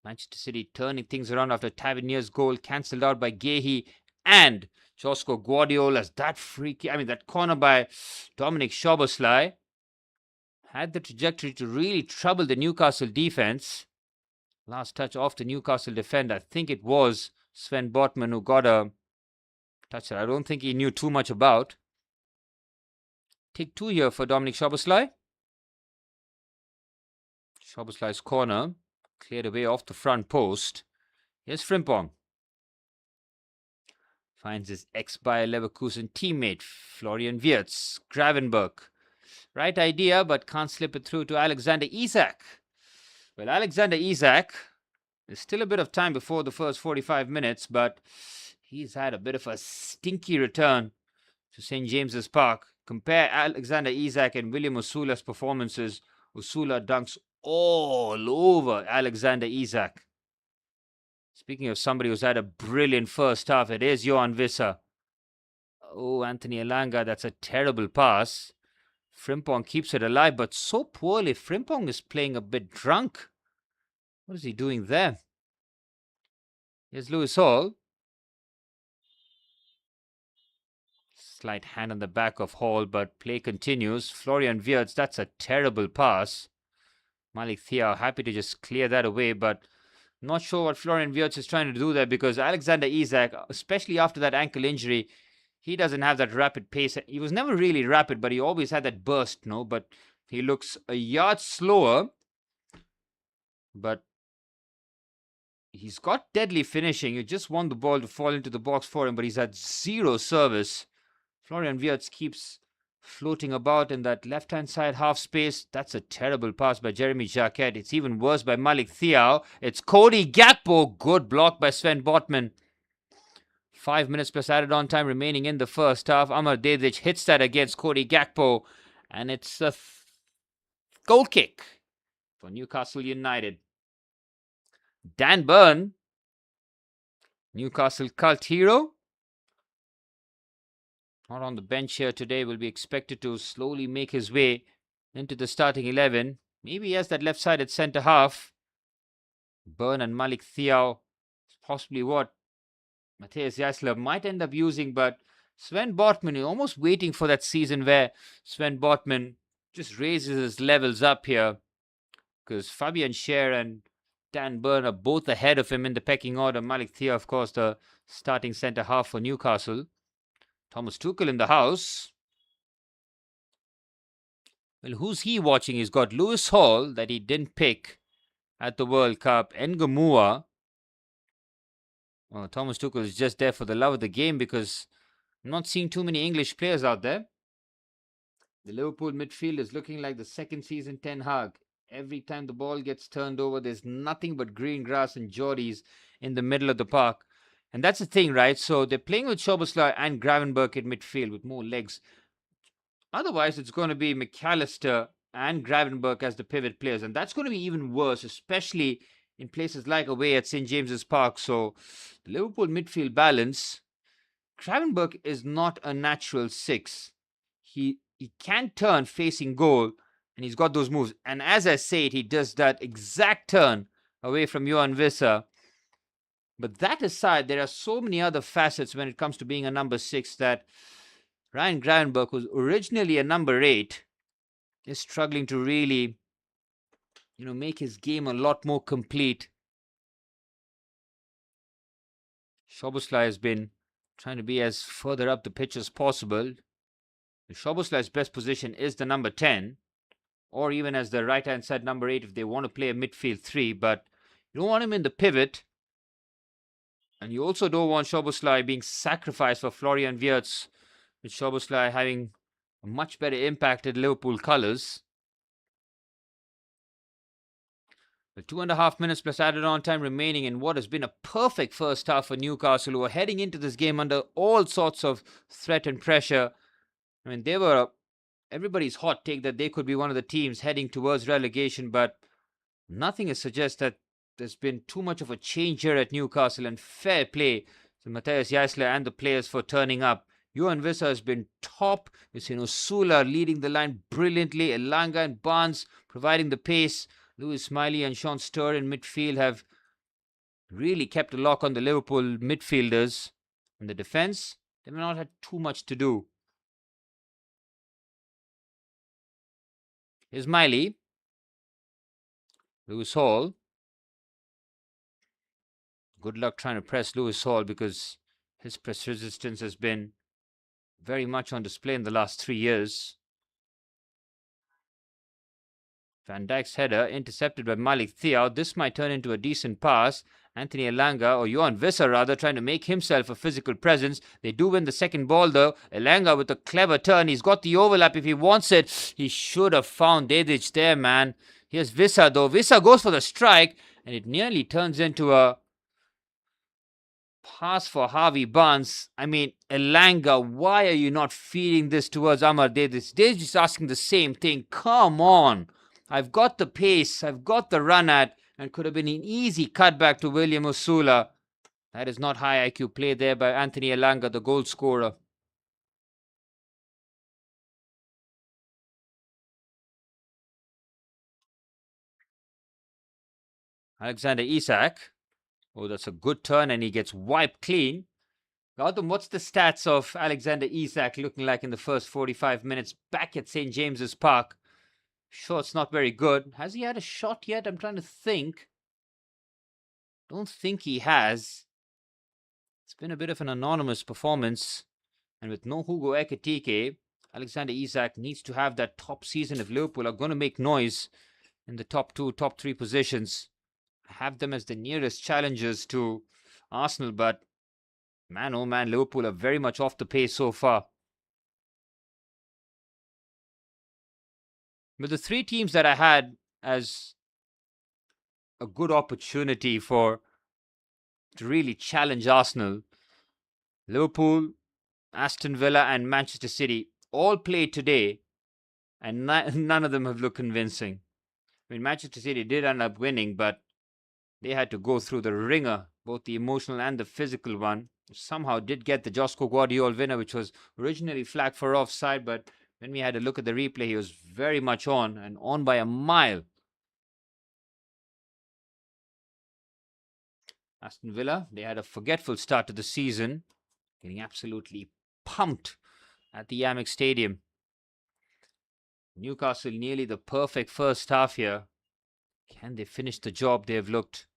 Manchester City turning things around after Tavernier's goal cancelled out by Gehi and Josko Guardiola's that that corner by Dominic Szoboszlai had the trajectory to really trouble the Newcastle defense. Last touch off the Newcastle defender. I think it was Sven Botman who got a touch that I don't think he knew too much about. Take two here for Dominic Szoboszlai. Szoboszlai's corner. Cleared away off the front post. Here's Frimpong. Finds his ex-Bayer Leverkusen teammate, Florian Wirtz. Gravenberg. Right idea, but can't slip it through to Alexander Isak. Well, Alexander Isak, there's still a bit of time before the first 45 minutes, but he's had a bit of a stinky return to St. James's Park. Compare Alexander Isak and William Osula's performances. Osula dunks all over Alexander Isak. Speaking of somebody who's had a brilliant first half, it is Johan Wissa. Oh, Anthony Elanga, that's a terrible pass. Frimpong keeps it alive, but so poorly. Frimpong is playing a bit drunk. What is he doing there? Here's Lewis Hall. Slight hand on the back of Hall, but play continues. Florian Wirtz, that's a terrible pass. Malik Thiaw happy to just clear that away, but not sure what Florian Wirtz is trying to do there, because Alexander Isak, especially after that ankle injury, he doesn't have that rapid pace. He was never really rapid, but he always had that burst, no? But he looks a yard slower. But he's got deadly finishing. You just want the ball to fall into the box for him, but he's had zero service. Florian Wirtz keeps floating about in that left-hand side half space. That's a terrible pass by Jeremy Jacquet. It's even worse by Malik Thiaw. It's Cody Gakpo. Good block by Sven Botman. 5 minutes plus added on time remaining in the first half. Amar Dedic hits that against Cody Gakpo. And it's a goal kick for Newcastle United. Dan Burn, Newcastle cult hero, not on the bench here today, will be expected to slowly make his way into the starting 11. Maybe he has that left-sided centre half. Burn and Malik Thiaw is possibly what Matthias Jaissler might end up using, but Sven Botman is almost waiting for that season where Sven Botman just raises his levels up here, because Fabian Schär and Dan Burn are both ahead of him in the pecking order. Malik Thiaw, of course, the starting centre half for Newcastle. Thomas Tuchel in the house. Well, who's he watching? He's got Lewis Hall that he didn't pick at the World Cup. Ngamua. Well, Thomas Tuchel is just there for the love of the game, because I'm not seeing too many English players out there. The Liverpool midfield is looking like the second season Ten Hag. Every time the ball gets turned over, there's nothing but green grass and Geordies in the middle of the park. And that's the thing, right? So they're playing with Szoboszlai and Gravenberg in midfield with more legs. Otherwise, it's going to be McAllister and Gravenberg as the pivot players. And that's going to be even worse, especially in places like away at St. James's Park. So the Liverpool midfield balance, Gravenberg is not a natural six. He can turn facing goal, and he's got those moves. And as I said, he does that exact turn away from Johan Wissa. But that aside, there are so many other facets when it comes to being a number 6 that Ryan Gravenberg, who's originally a number 8, is struggling to really, make his game a lot more complete. Szoboszlai has been trying to be as further up the pitch as possible. Szoboszlai's best position is the number 10, or even as the right-hand side number 8 if they want to play a midfield 3, but you don't want him in the pivot. And you also don't want Szoboszlai being sacrificed for Florian Wirtz, with Szoboszlai having a much better impact at Liverpool colours. The 2.5 minutes plus added on time remaining in what has been a perfect first half for Newcastle, who are heading into this game under all sorts of threat and pressure. I mean, they were everybody's hot take that they could be one of the teams heading towards relegation, but nothing suggests that there's been too much of a change here at Newcastle, and fair play to Matthias Jaissler and the players for turning up. Johan Wissa has been top. We've seen Osula leading the line brilliantly. Elanga and Barnes providing the pace. Louis Smiley and Sean Sturr in midfield have really kept a lock on the Liverpool midfielders. In the defence, they've not had too much to do. Here's Miley. Lewis Hall. Good luck trying to press Lewis Hall, because his press resistance has been very much on display in the last 3 years. Van Dijk's header intercepted by Malik Thiaw. This might turn into a decent pass. Anthony Elanga, or Johan Visser rather, trying to make himself a physical presence. They do win the second ball though. Elanga with a clever turn. He's got the overlap if he wants it. He should have found Dedic there, man. Here's Visser though. Visser goes for the strike and it nearly turns into a pass for Harvey Barnes. I mean, Elanga, why are you not feeding this towards Amar Dedic? They're just asking the same thing. Come on. I've got the pace. I've got the run at, and could have been an easy cutback to William Osula. That is not high IQ play there by Anthony Elanga, the goal scorer. Alexander Isak. Oh, that's a good turn, and he gets wiped clean. Gautam, what's the stats of Alexander Isak looking like in the first 45 minutes back at St. James's Park? Sure, it's not very good. Has he had a shot yet? I'm trying to think. Don't think he has. It's been a bit of an anonymous performance. And with no Hugo Ekitike, Alexander Isak needs to have that top season if Liverpool are going to make noise in the top 2, top 3 positions. I have them as the nearest challengers to Arsenal, but man, oh man, Liverpool are very much off the pace so far. With the 3 teams that I had as a good opportunity to really challenge Arsenal, Liverpool, Aston Villa and Manchester City all played today, and none of them have looked convincing. I mean, Manchester City did end up winning, but they had to go through the ringer, both the emotional and the physical one. Somehow did get the Josko Guardiola winner, which was originally flagged for offside, but when we had a look at the replay, he was very much on, and on by a mile. Aston Villa, they had a forgetful start to the season, getting absolutely pumped at the Amex Stadium. Newcastle nearly the perfect first half here. Can they finish the job? They've looked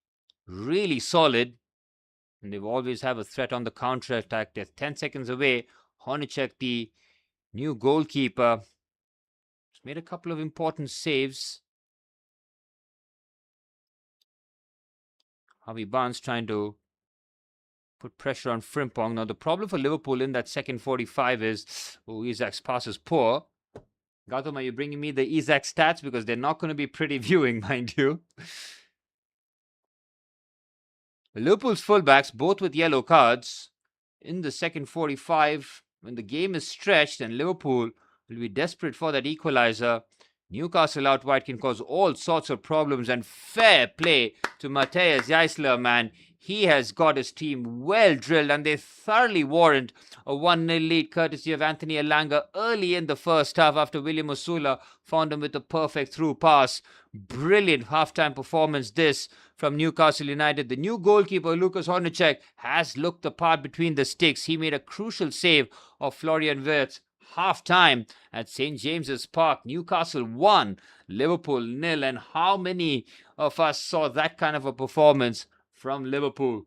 really solid, and they always have a threat on the counter attack. They're 10 seconds away. Hornacek, the new goalkeeper, has made a couple of important saves. Harvey Barnes trying to put pressure on Frimpong. Now, the problem for Liverpool in that second 45 is, Isak's pass is poor. Gautam, are you bringing me the Isak stats? Because they're not going to be pretty viewing, mind you. Liverpool's fullbacks, both with yellow cards, in the second 45, when the game is stretched and Liverpool will be desperate for that equalizer, Newcastle out wide can cause all sorts of problems, and fair play to Matthias Jaisler, man. He has got his team well drilled, and they thoroughly warrant a 1-0 lead courtesy of Anthony Elanga early in the first half after William Osula found him with a perfect through pass. Brilliant halftime performance this from Newcastle United. The new goalkeeper, Lucas Hornacek, has looked the part between the sticks. He made a crucial save of Florian Wirtz. Half-time at St. James's Park. Newcastle 1, Liverpool 0. And how many of us saw that kind of a performance from Liverpool?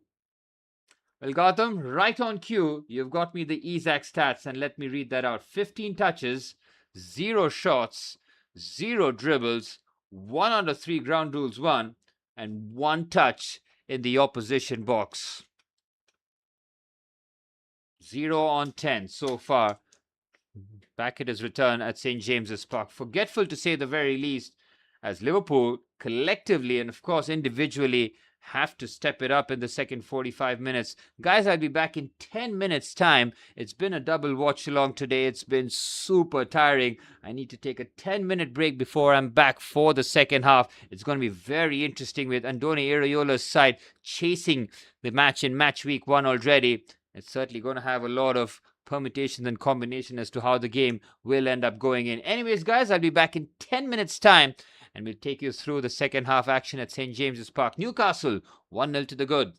Well, Gautam, right on cue, you've got me the Isak stats, and let me read that out. 15 touches, 0 shots, 0 dribbles, 1 out of 3 ground rules won, and 1 touch in the opposition box. 0 on 10 so far. Back at his return at St. James's Park. Forgetful to say the very least, as Liverpool collectively and of course individually have to step it up in the second 45 minutes. Guys, I'll be back in 10 minutes time. It's been a double watch along today. It's been super tiring. I need to take a 10-minute break before I'm back for the second half. It's going to be very interesting with Andoni Iraola's side chasing the match in match week 1 already. It's certainly going to have a lot of permutations and combination as to how the game will end up going in. Anyways, guys, I'll be back in 10 minutes time, and we'll take you through the second half action at St. James's Park. Newcastle 1-0 to the good.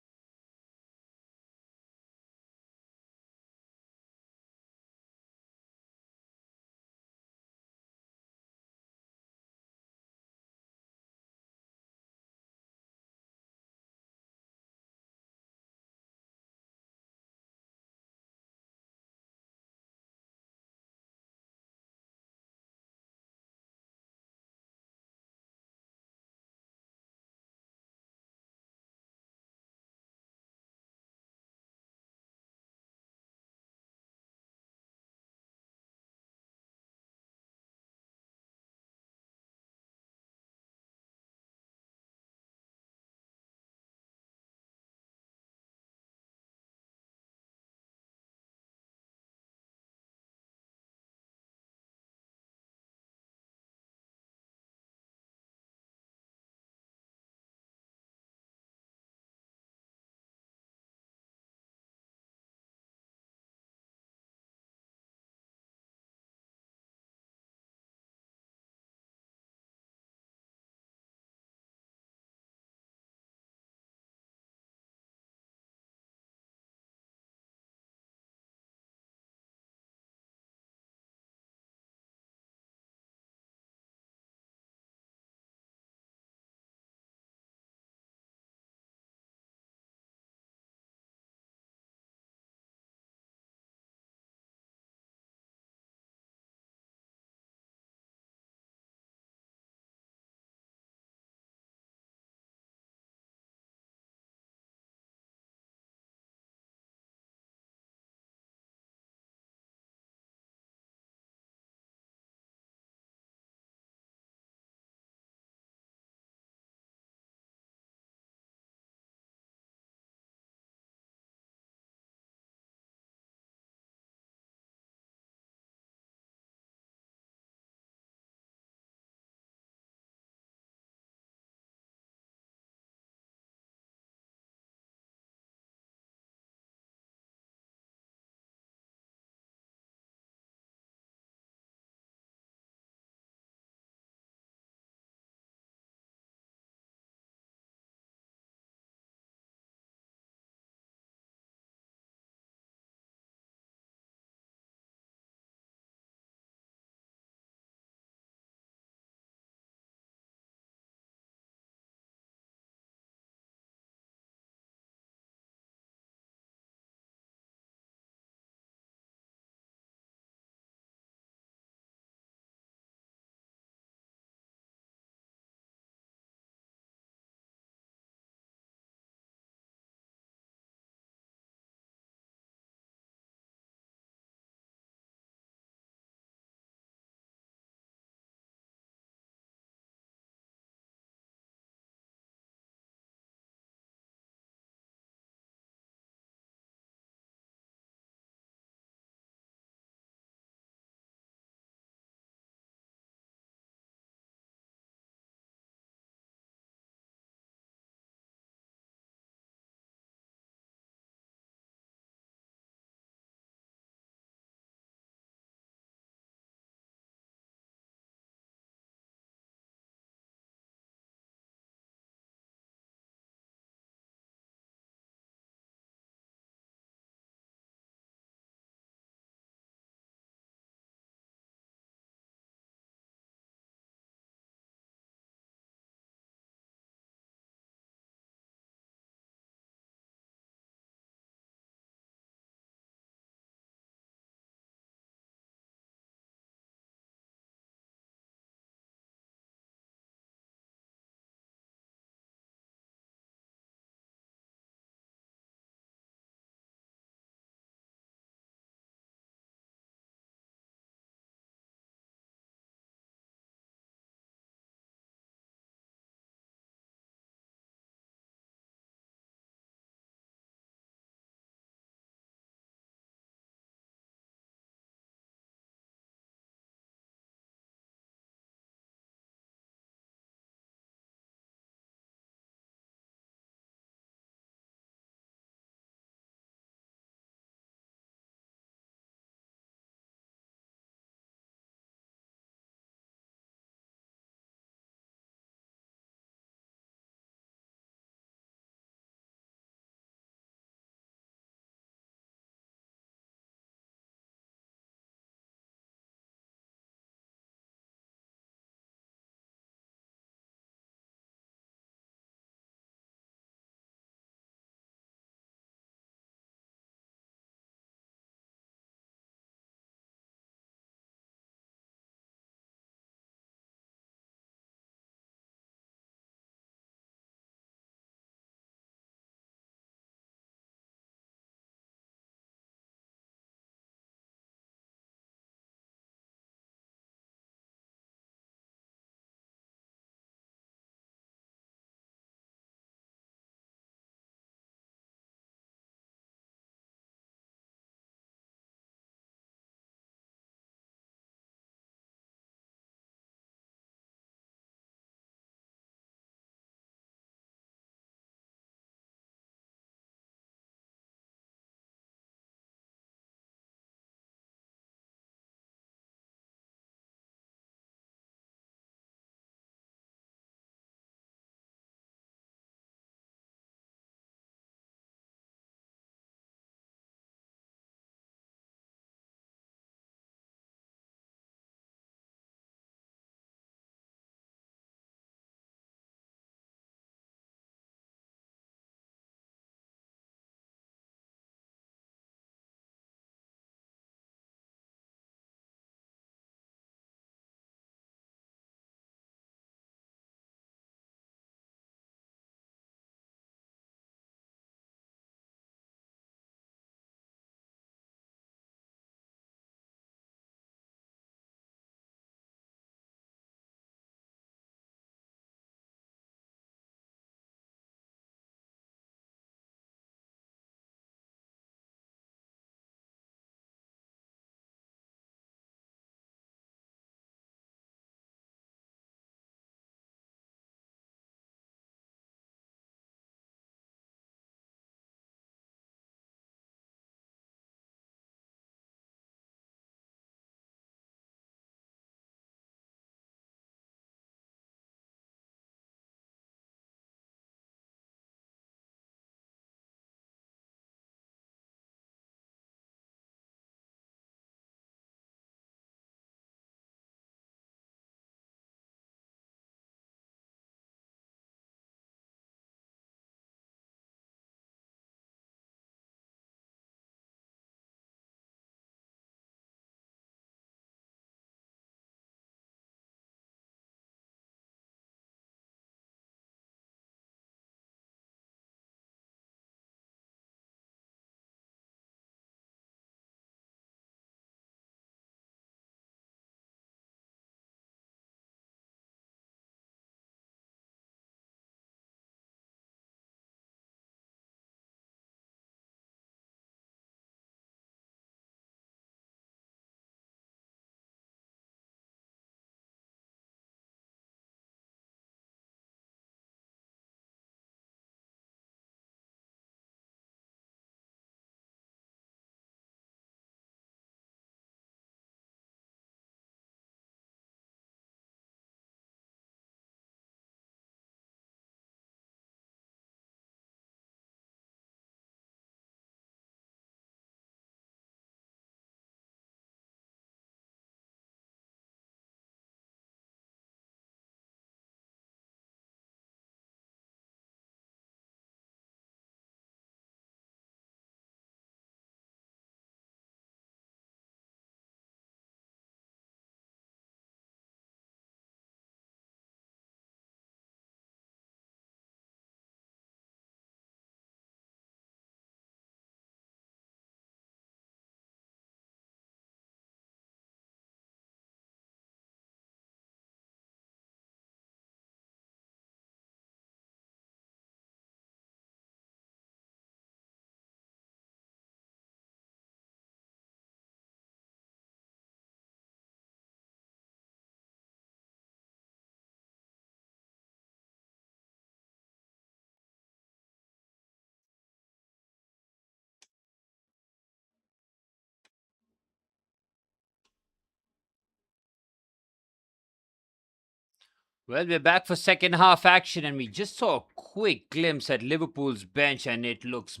Well, we're back for second half action, and we just saw a quick glimpse at Liverpool's bench, and it looks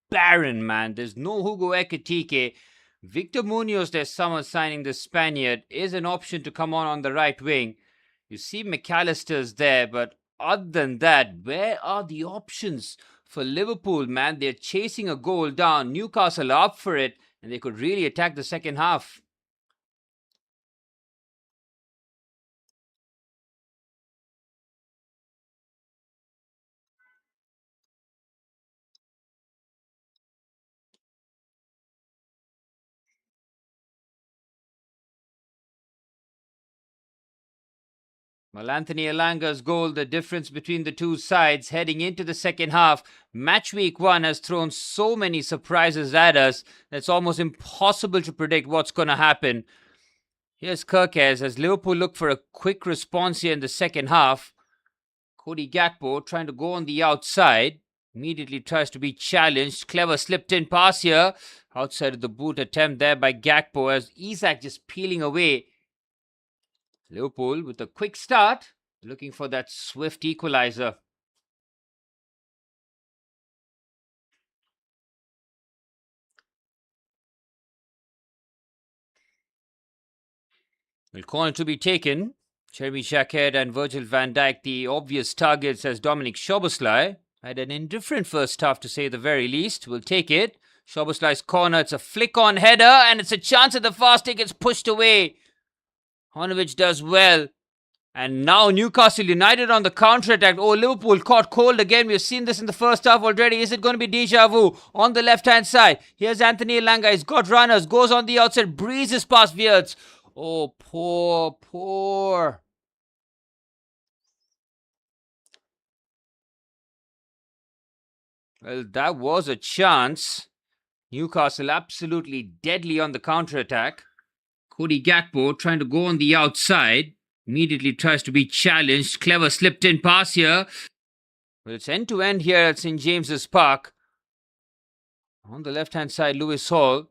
barren, man. There's no Hugo Ekitike. Victor Munoz, their summer signing, the Spaniard, is an option to come on the right wing. You see McAllister's there, but other than that, where are the options for Liverpool, man? They're chasing a goal down. Newcastle are up for it, and they could really attack the second half. Well, Anthony Elanga's goal, the difference between the two sides heading into the second half. Matchweek 1 has thrown so many surprises at us that it's almost impossible to predict what's going to happen. Here's Kirkes as Liverpool look for a quick response here in the second half. Cody Gakpo trying to go on the outside. Immediately tries to be challenged. Clever slipped in pass here. Outside of the boot attempt there by Gakpo as Isak just peeling away. Liverpool with a quick start, looking for that swift equalizer. Well, corner to be taken. Jeremy Jacquet and Virgil van Dijk, the obvious targets as Dominic Szoboszlai. Had an indifferent first half to say the very least. We'll take it. Szoboszlai's corner, it's a flick-on header, and it's a chance at the fast take. It's pushed away. Honovic does well. And now Newcastle United on the counter-attack. Oh, Liverpool caught cold again. We've seen this in the first half already. Is it going to be deja vu? On the left-hand side, here's Anthony Elanga. He's got runners. Goes on the outside. Breezes past Wirtz. Oh, poor. Well, that was a chance. Newcastle absolutely deadly on the counter-attack. Cody Gakpo trying to go on the outside. Immediately tries to be challenged. Clever slipped in pass here. Well, it's end to end here at St. James's Park. On the left hand side, Lewis Hall.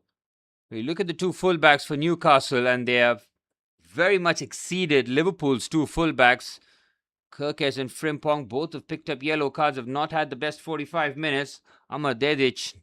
We look at the two fullbacks for Newcastle, and they have very much exceeded Liverpool's two fullbacks. Kirkes and Frimpong both have picked up yellow cards, have not had the best 45 minutes. Amar Dedic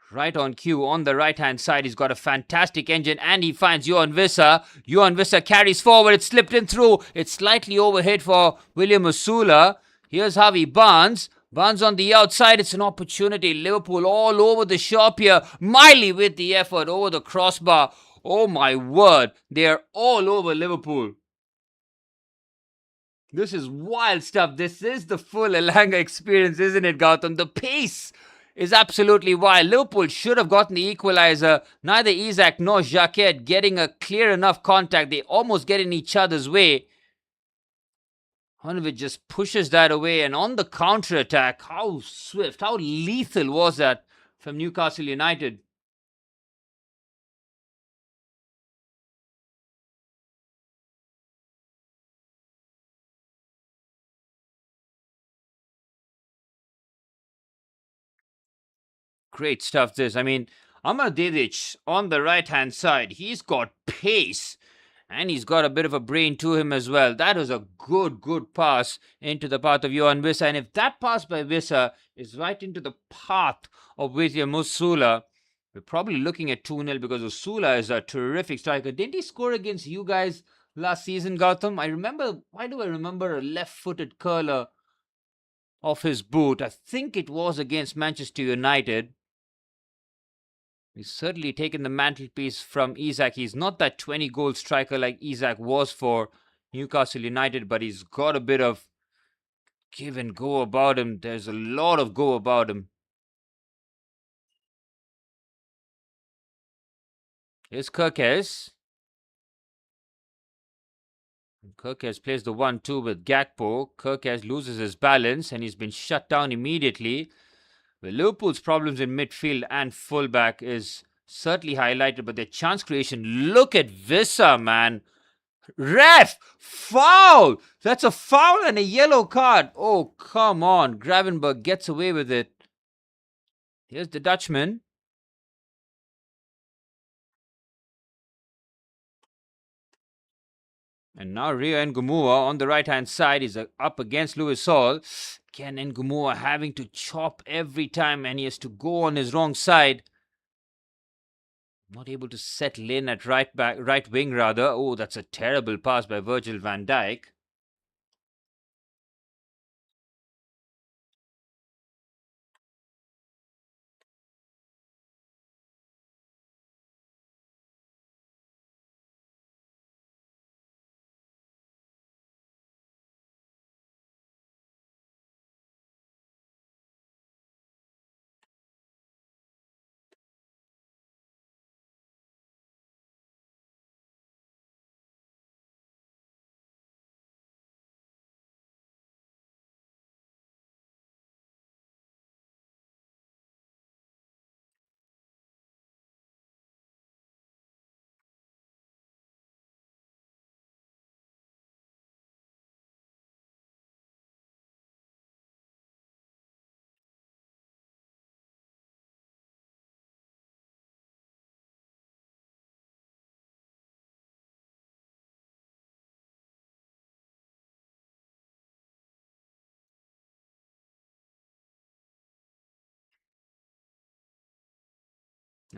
right on cue on the right hand side. He's got a fantastic engine and he finds Johan Wissa. Johan Wissa carries forward. It's slipped in through. It's slightly overhead for William Osula. Here's Harvey Barnes. Barnes on the outside. It's an opportunity. Liverpool all over the shop here. Miley with the effort over the crossbar. Oh my word. They're all over Liverpool. This is wild stuff. This is the full Elanga experience, isn't it, Gautam? The pace is absolutely wild. Liverpool should have gotten the equalizer. Neither Isak nor Jacquet getting a clear enough contact. They almost get in each other's way. Honovic just pushes that away, and on the counter-attack, how swift, how lethal was that from Newcastle United? Great stuff this. I mean, Amar Dedic on the right-hand side, he's got pace. And he's got a bit of a brain to him as well. That was a good pass into the path of Johan Wissa. And if that pass by Wissa is right into the path of William Osula, we're probably looking at 2-0 because Osula is a terrific striker. Didn't he score against you guys last season, Gautam? Why do I remember a left-footed curler off his boot? I think it was against Manchester United. He's certainly taken the mantelpiece from Isak. He's not that 20-goal striker like Isak was for Newcastle United, but he's got a bit of give and go about him. There's a lot of go about him. Here's Kirkes. Kirkes plays the 1-2 with Gakpo. Kirkes loses his balance and he's been shut down immediately. Well, Liverpool's problems in midfield and fullback is certainly highlighted, but their chance creation. Look at Wissa, man. Ref! Foul! That's a foul and a yellow card. Oh, come on. Gravenberg gets away with it. Here's the Dutchman. And now Rio Ngumua on the right-hand side is up against Lewis Hall. Ken Ngumua having to chop every time, and he has to go on his wrong side. Not able to settle in at right wing rather. Oh, that's a terrible pass by Virgil van Dijk.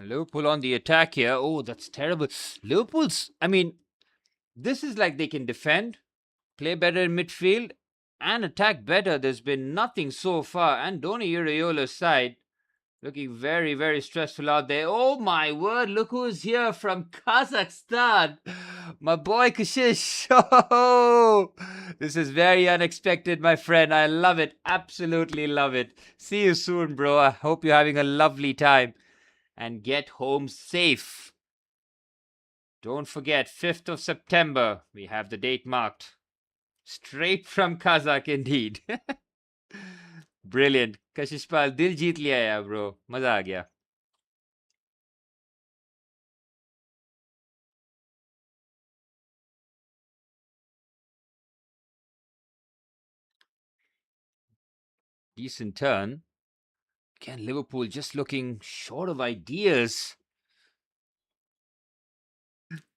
Liverpool on the attack here. Oh, that's terrible. This is like they can defend, play better in midfield, and attack better. There's been nothing so far. And Doni Iriola's side looking very, very stressful out there. Oh my word, look who's here from Kazakhstan. My boy Kashish. Oh, this is very unexpected, my friend. I love it. Absolutely love it. See you soon, bro. I hope you're having a lovely time. And get home safe. Don't forget, 5th of September. We have the date marked. Straight from Kazakh indeed. Brilliant. Kashishpal, dil jeet liya yaar, bro. Maza aa gaya. Decent turn. Again, Liverpool just looking short of ideas.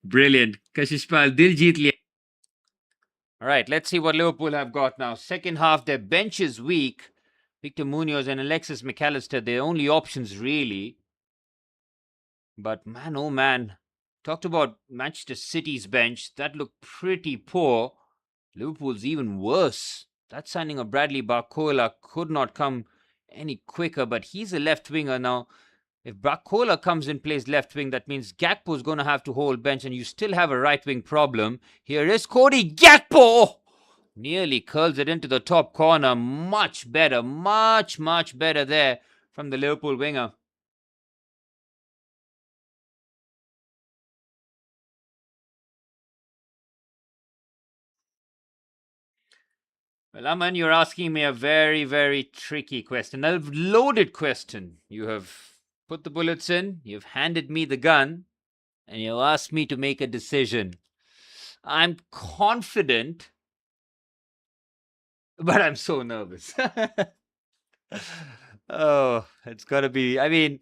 Brilliant. Kashishpal, dil jeet liya. All right, let's see what Liverpool have got now. Second half, their bench is weak. Victor Munoz and Alexis McAllister, their only options really. But man, oh man, talked about Manchester City's bench. That looked pretty poor. Liverpool's even worse. That signing of Bradley Barcola could not come any quicker, but he's a left winger now. If Barcola comes and plays left wing, that means Gakpo's going to have to hold bench, and you still have a right wing problem. Here is Cody Gakpo! Nearly curls it into the top corner. Much better, much better there from the Liverpool winger. Well, Aman, you're asking me a very, very tricky question, a loaded question. You have put the bullets in, you've handed me the gun, and you asked me to make a decision. I'm confident, but I'm so nervous. Oh, it's got to be.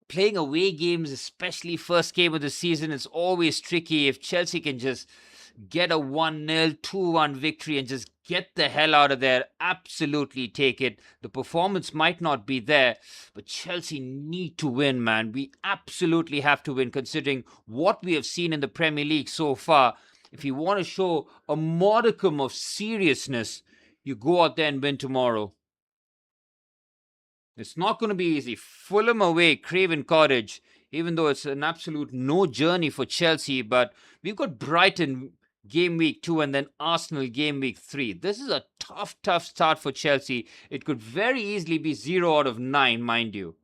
Playing away games, especially first game of the season, it's always tricky. If Chelsea can just get a 1-0, 2-1 victory and just get the hell out of there, absolutely take it. The performance might not be there, but Chelsea need to win, man. We absolutely have to win, considering what we have seen in the Premier League so far. If you want to show a modicum of seriousness, you go out there and win tomorrow. It's not going to be easy. Fulham away, Craven Cottage, even though it's an absolute no journey for Chelsea, but we've got Brighton game week 2 and then Arsenal game week 3. This is a tough start for Chelsea. It could very easily be 0 out of 9, mind you.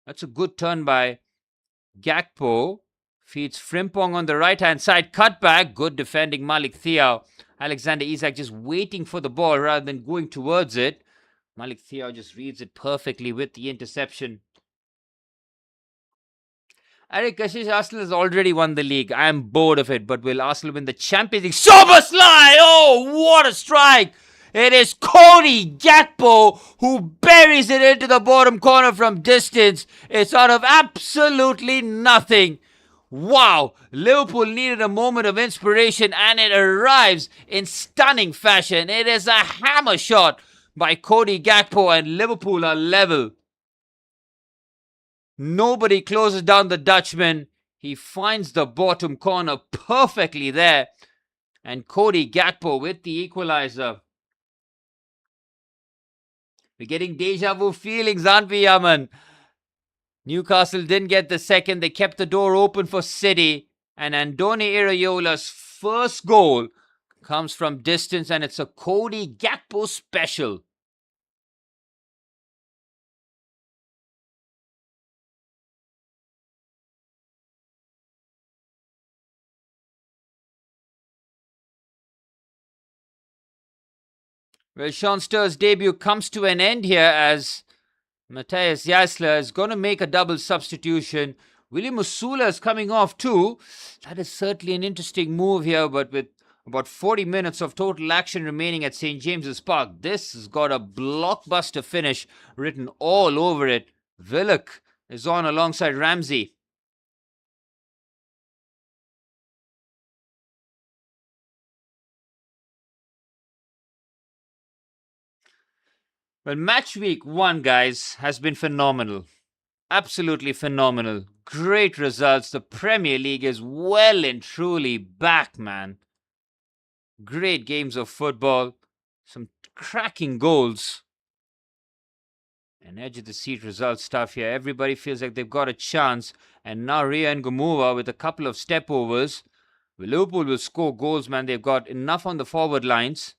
That's a good turn by Gakpo. Feeds Frimpong on the right-hand side. Cutback. Good defending Malik Thiaw. Alexander Isak just waiting for the ball rather than going towards it. Malik Thiaw just reads it perfectly with the interception. Arik Kashish, Arsenal has already won the league. I am bored of it, but will Arsenal win the Champions League? Soberslide! Oh, what a strike! It is Cody Gakpo who buries it into the bottom corner from distance. It's out of absolutely nothing. Wow! Liverpool needed a moment of inspiration and it arrives in stunning fashion. It is a hammer shot by Cody Gakpo and Liverpool are level. Nobody closes down the Dutchman. He finds the bottom corner perfectly there. And Cody Gakpo with the equalizer. We're getting deja vu feelings, aren't we, Yaman? Newcastle didn't get the second. They kept the door open for City. And Andoni Iraiola's first goal comes from distance, and it's a Cody Gakpo special. Well, Sean Sturr's debut comes to an end here as Matthias Jaissler is going to make a double substitution. William Musula is coming off too. That is certainly an interesting move here, but with about 40 minutes of total action remaining at St. James's Park, this has got a blockbuster finish written all over it. Willock is on alongside Ramsey. Well, match week 1, guys, has been phenomenal. Absolutely phenomenal. Great results. The Premier League is well and truly back, man. Great games of football. Some cracking goals. And edge of the seat result stuff here. Everybody feels like they've got a chance. And now Ria and Gomova with a couple of step overs. Liverpool will score goals, man. They've got enough on the forward lines.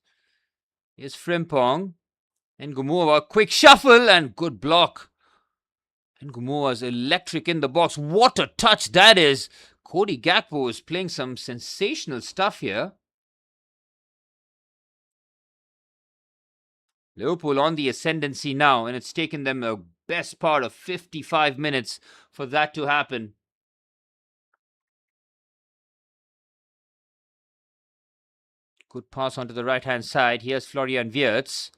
Here's Frimpong. And Gomova, quick shuffle and good block. And Gomoa's electric in the box. What a touch that is. Cody Gakpo is playing some sensational stuff here. Liverpool on the ascendancy now, and it's taken them the best part of 55 minutes for that to happen. Good pass onto the right-hand side. Here's Florian Wirtz.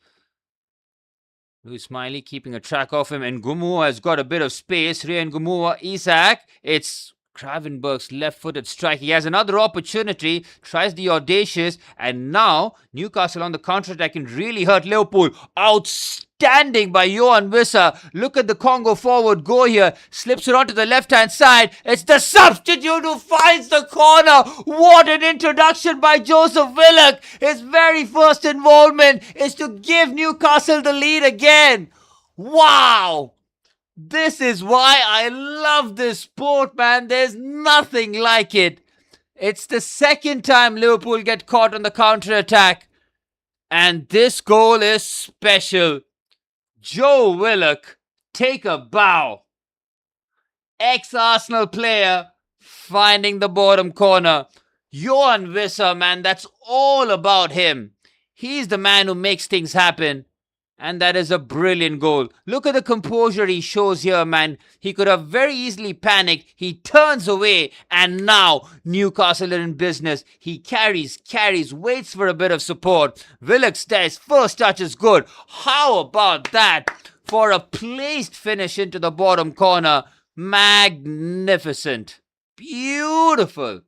Louis Smiley keeping a track of him, and Gumu has got a bit of space. Rian Gumu, Isak. It's Gravenberg's left-footed strike. He has another opportunity, tries the audacious, and now Newcastle on the counter-attack can really hurt Liverpool. Outstanding by Johan Wissa. Look at the Congo forward go here. Slips it onto the left-hand side. It's the substitute who finds the corner. What an introduction by Joseph Willock. His very first involvement is to give Newcastle the lead again. Wow! This is why I love this sport, man. There's nothing like it. It's the second time Liverpool get caught on the counter-attack. And this goal is special. Joe Willock, take a bow. Ex-Arsenal player finding the bottom corner. Johan Wissa, man, that's all about him. He's the man who makes things happen. And that is a brilliant goal. Look at the composure he shows here, man. He could have very easily panicked. He turns away. And now Newcastle are in business. He carries, waits for a bit of support. Willock stays. First touch is good. How about that? For a placed finish into the bottom corner. Magnificent. Beautiful.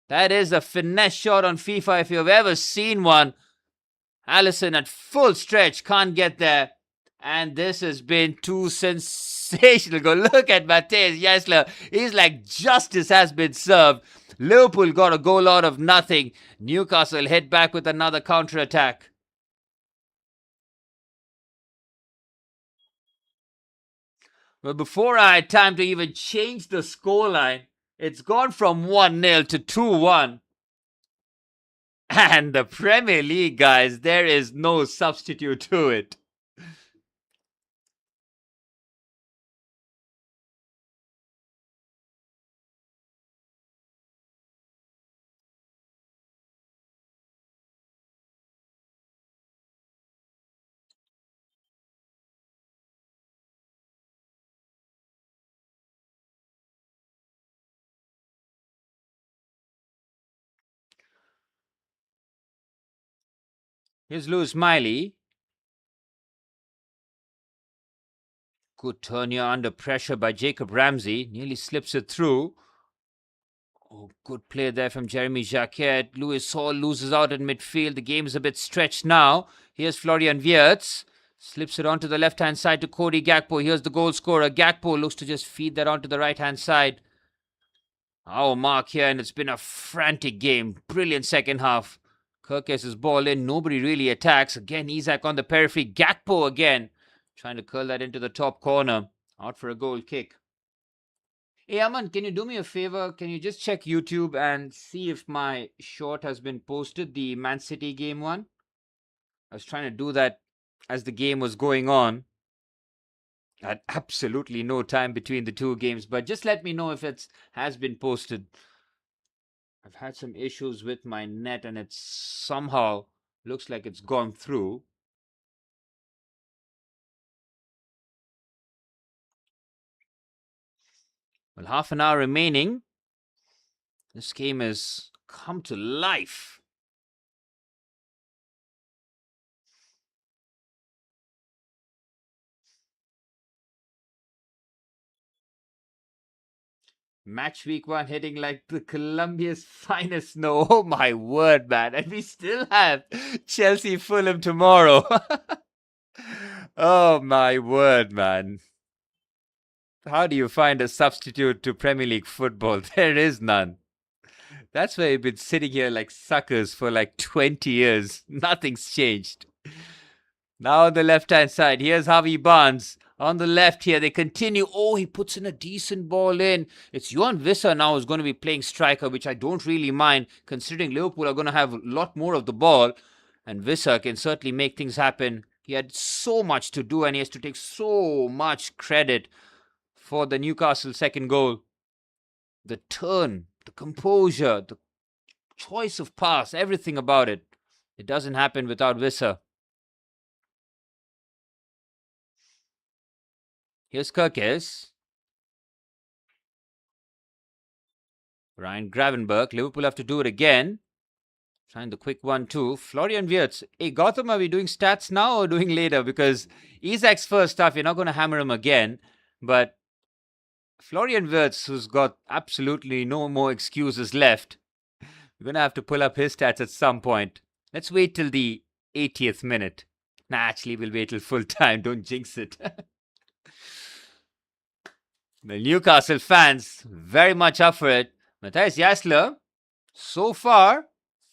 That is a finesse shot on FIFA if you've ever seen one. Allison at full stretch, can't get there. And this has been too sensational. Go look at Matthias Jaissler. He's like justice has been served. Liverpool got a goal out of nothing. Newcastle head back with another counter-attack. Well, before I had time to even change the scoreline, it's gone from 1-0 to 2-1. And the Premier League, guys, there is no substitute to it. Here's Lewis Miley. Good turn here under pressure by Jacob Ramsey. Nearly slips it through. Oh, good play there from Jeremy Jacquet. Lewis Hall loses out in midfield. The game is a bit stretched now. Here's Florian Wirtz. Slips it onto the left-hand side to Cody Gakpo. Here's the goal scorer. Gakpo looks to just feed that onto the right-hand side. Our mark here, and it's been a frantic game. Brilliant second half. Kirkes' ball in. Nobody really attacks. Again, Isak on the periphery. Gakpo again. Trying to curl that into the top corner. Out for a goal kick. Hey, Aman, can you do me a favor? Can you just check YouTube and see if my short has been posted, the Man City game one? I was trying to do that as the game was going on. I had absolutely no time between the two games, but just let me know if it has been posted. I've had some issues with my net and it somehow looks like it's gone through. Well, half an hour remaining. This game has come to life. Match week 1 hitting like the Colombia's finest snow. Oh my word, man. And we still have Chelsea Fulham tomorrow. Oh my word, man. How do you find a substitute to Premier League football? There is none. That's why we've been sitting here like suckers for like 20 years. Nothing's changed. Now on the left-hand side, here's Harvey Barnes. On the left here, they continue. Oh, he puts in a decent ball in. It's Johan Visser now who's going to be playing striker, which I don't really mind, considering Liverpool are going to have a lot more of the ball. And Visser can certainly make things happen. He had so much to do, and he has to take so much credit for the Newcastle second goal. The turn, the composure, the choice of pass, everything about it. It doesn't happen without Visser. Here's Kirkes. Ryan Gravenberg. Liverpool have to do it again. Trying the quick 1-2. Florian Wirtz. Hey, Gotham, are we doing stats now or doing later? Because Isak's first stuff, you're not going to hammer him again. But Florian Wirtz, who's got absolutely no more excuses left, we're going to have to pull up his stats at some point. Let's wait till the 80th minute. Nah, actually, we'll wait till full time. Don't jinx it. The Newcastle fans, very much up for it. Matthias Jassler, so far,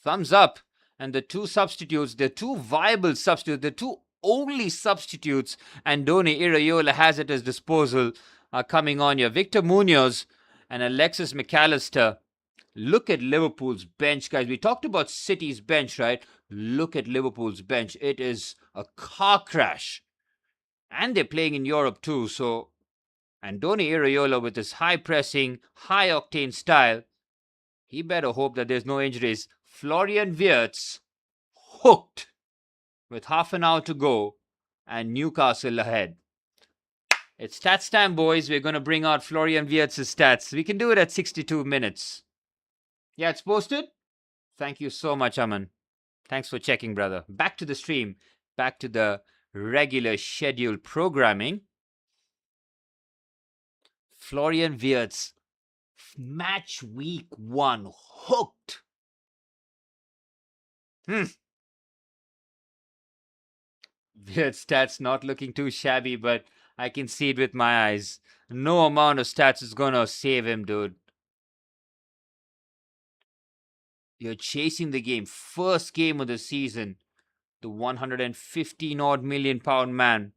thumbs up. And the two substitutes, the two viable substitutes, the two only substitutes Andoni Iraola has at his disposal are coming on here. Victor Munoz and Alexis McAllister. Look at Liverpool's bench, guys. We talked about City's bench, right? Look at Liverpool's bench. It is a car crash. And they're playing in Europe too, so Andoni Iraola, with his high-pressing, high-octane style, he better hope that there's no injuries. Florian Wirtz, hooked with half an hour to go, and Newcastle ahead. It's stats time, boys. We're going to bring out Florian Wirtz's stats. We can do it at 62 minutes. Yeah, it's posted? Thank you so much, Aman. Thanks for checking, brother. Back to the stream. Back to the regular scheduled programming. Florian Wirtz, match week 1, hooked. Wirtz stats not looking too shabby, but I can see it with my eyes. No amount of stats is going to save him, dude. You're chasing the game. First game of the season. The 115-odd million pound man.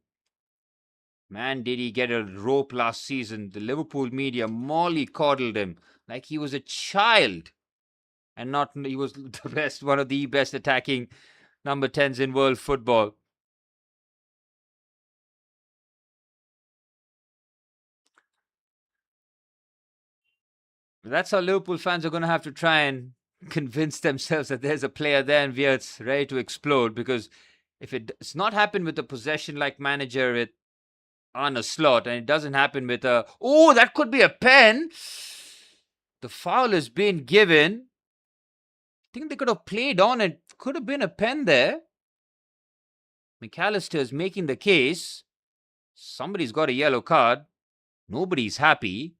Man, did he get a rope last season. The Liverpool media mollycoddled him like he was a child. And not he was the best, one of the best attacking number 10s in world football. That's how Liverpool fans are going to have to try and convince themselves that there's a player there and Wirtz ready to explode. Because if it's not happened with a possession-like manager with Arne Slot, and it doesn't happen with a... Oh, that could be a pen! The foul has been given. I think they could have played on it. Could have been a pen there. McAllister is making the case. Somebody's got a yellow card. Nobody's happy.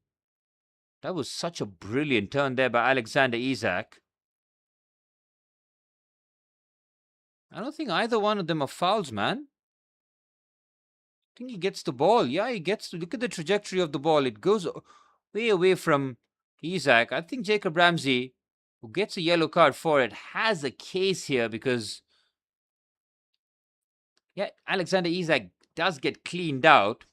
That was such a brilliant turn there by Alexander Isak. I don't think either one of them are fouls, man. I think he gets the ball. Yeah, he gets to look at the trajectory of the ball. It goes way away from Isak. I think Jacob Ramsey, who gets a yellow card for it, has a case here because, yeah, Alexander Isak does get cleaned out.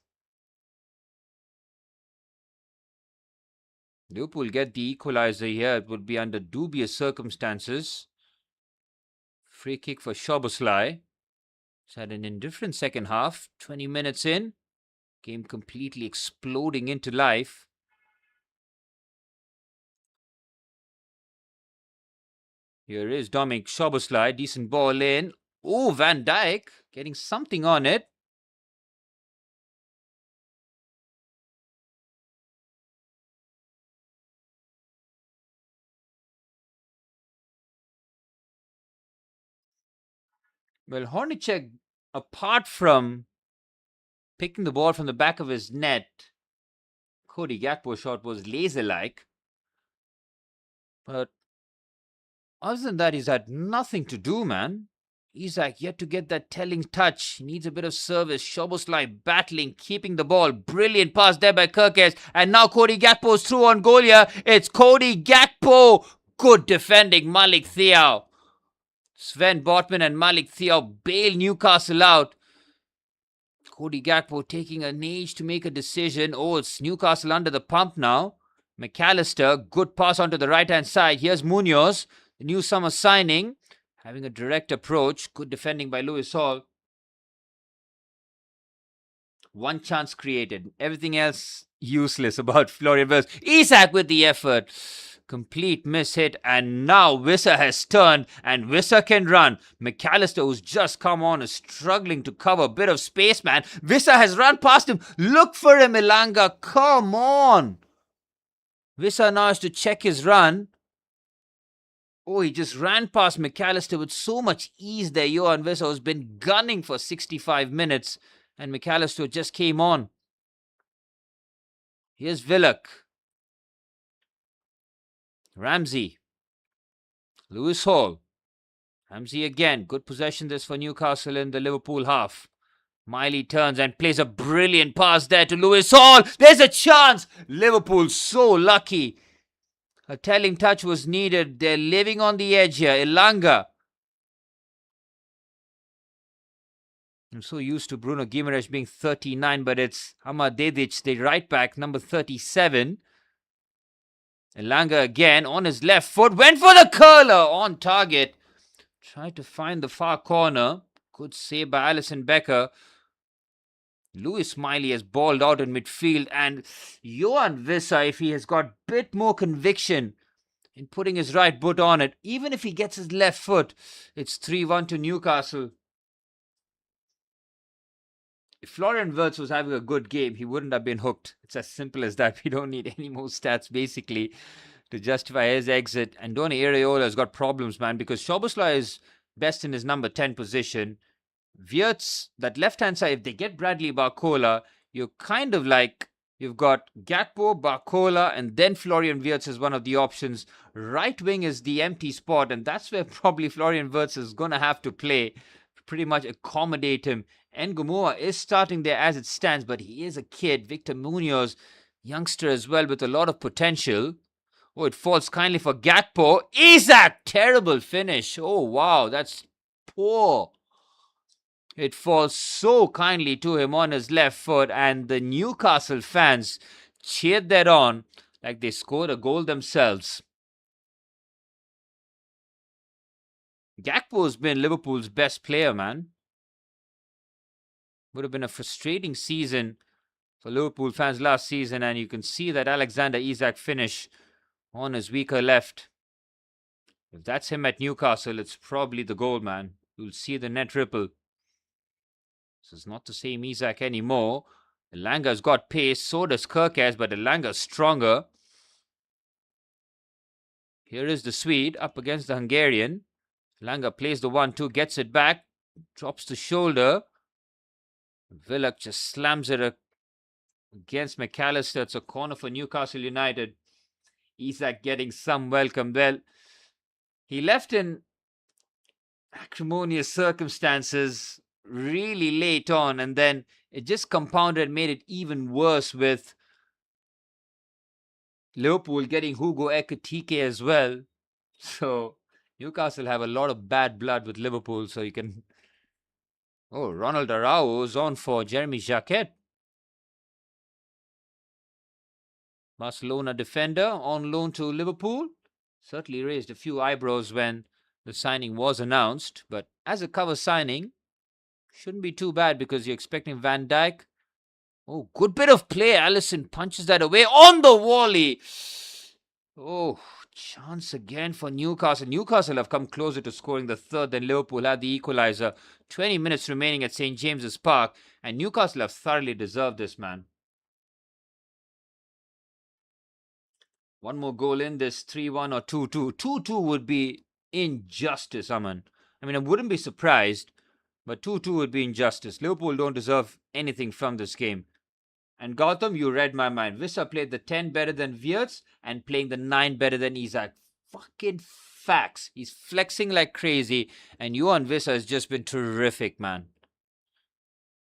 Liverpool get the equalizer here. It would be under dubious circumstances. Free kick for Szoboszlai. He's had an indifferent second half. 20 minutes in. Game completely exploding into life. Here is Dominic Szoboszlai. Decent ball in. Oh, Van Dijk getting something on it. Well, Hornacek, apart from picking the ball from the back of his net, Cody Gakpo's shot was laser-like. But other than that, he's had nothing to do, man. Isak yet to get that telling touch. He needs a bit of service. Szoboszlai battling, keeping the ball. Brilliant pass there by Kerkez. And now Cody Gakpo's through on goal here. It's Cody Gakpo. Good defending, Malik Thiaw. Sven Botman and Malik Thiaw bail Newcastle out. Cody Gakpo taking an age to make a decision. Oh, it's Newcastle under the pump now. McAllister, good pass onto the right-hand side. Here's Munoz, the new summer signing. Having a direct approach. Good defending by Lewis Hall. One chance created. Everything else useless about Florian Wirtz. Isak with the effort. Complete miss hit. And now Wissa has turned. And Wissa can run. McAllister, who's just come on, is struggling to cover a bit of space, man. Wissa has run past him. Look for him, Elanga. Come on. Wissa now has to check his run. Oh, he just ran past McAllister with so much ease there. Johan Wissa has been gunning for 65 minutes. And McAllister just came on. Here's Willock. Ramsey. Lewis Hall. Ramsey again. Good possession this for Newcastle in the Liverpool half. Miley turns and plays a brilliant pass there to Lewis Hall. There's a chance. Liverpool so lucky. A telling touch was needed. They're living on the edge here. Elanga. I'm so used to Bruno Guimaraes being 39, but it's Amad Dedic, the right back, number 37. Elanga again on his left foot. Went for the curler on target. Tried to find the far corner. Good save by Alisson Becker. Lewis Miley has balled out in midfield, and Johan Wissa, if he has got a bit more conviction in putting his right foot on it, even if he gets his left foot, it's 3-1 to Newcastle. If Florian Wirtz was having a good game, he wouldn't have been hooked. It's as simple as that. We don't need any more stats, basically, to justify his exit. And Donny Areola has got problems, man, because Szoboszlai is best in his number 10 position. Wirtz, that left-hand side, if they get Bradley Barcola, you're kind of like, you've got Gakpo, Barcola, and then Florian Wirtz is one of the options. Right wing is the empty spot, and that's where probably Florian Wirtz is going to have to play, pretty much accommodate him. N'Gomoa is starting there as it stands, but he is a kid. Victor Munoz, youngster as well with a lot of potential. Oh, it falls kindly for Gakpo. Isak, terrible finish. Oh, wow, that's poor. It falls so kindly to him on his left foot, and the Newcastle fans cheered that on like they scored a goal themselves. Gakpo's been Liverpool's best player, man. Would have been a frustrating season for Liverpool fans last season, and you can see that Alexander Isak finish on his weaker left. If that's him at Newcastle, it's probably the goal, man. You'll see the net ripple. This is not the same Isak anymore. Elanga's got pace, so does Kerkez, but Elanga's stronger. Here is the Swede up against the Hungarian. Elanga plays the 1-2, gets it back, drops the shoulder. Willock just slams it against McAllister. It's a corner for Newcastle United. Isak getting some welcome. Well, he left in acrimonious circumstances really late on, and then it just compounded, made it even worse with Liverpool getting Hugo Ekitike as well. So Newcastle have a lot of bad blood with Liverpool, so you can. Oh, Ronald Araujo's on for Jeremy Jacquet. Barcelona defender on loan to Liverpool. Certainly raised a few eyebrows when the signing was announced, but as a cover signing, shouldn't be too bad because you're expecting Van Dijk. Oh, good bit of play. Allison punches that away on the volley. Oh, chance again for Newcastle. Newcastle have come closer to scoring the third than Liverpool had the equaliser. 20 minutes remaining at St. James's Park, and Newcastle have thoroughly deserved this, man. One more goal in this 3-1 or 2-2. 2-2 would be injustice, Aman. I mean, I wouldn't be surprised, but 2-2 would be injustice. Liverpool don't deserve anything from this game. And Gautam, you read my mind. Wissa played the 10 better than Wirtz and playing the 9 better than Isak. Fucking facts. He's flexing like crazy. And Johan Wissa has just been terrific, man.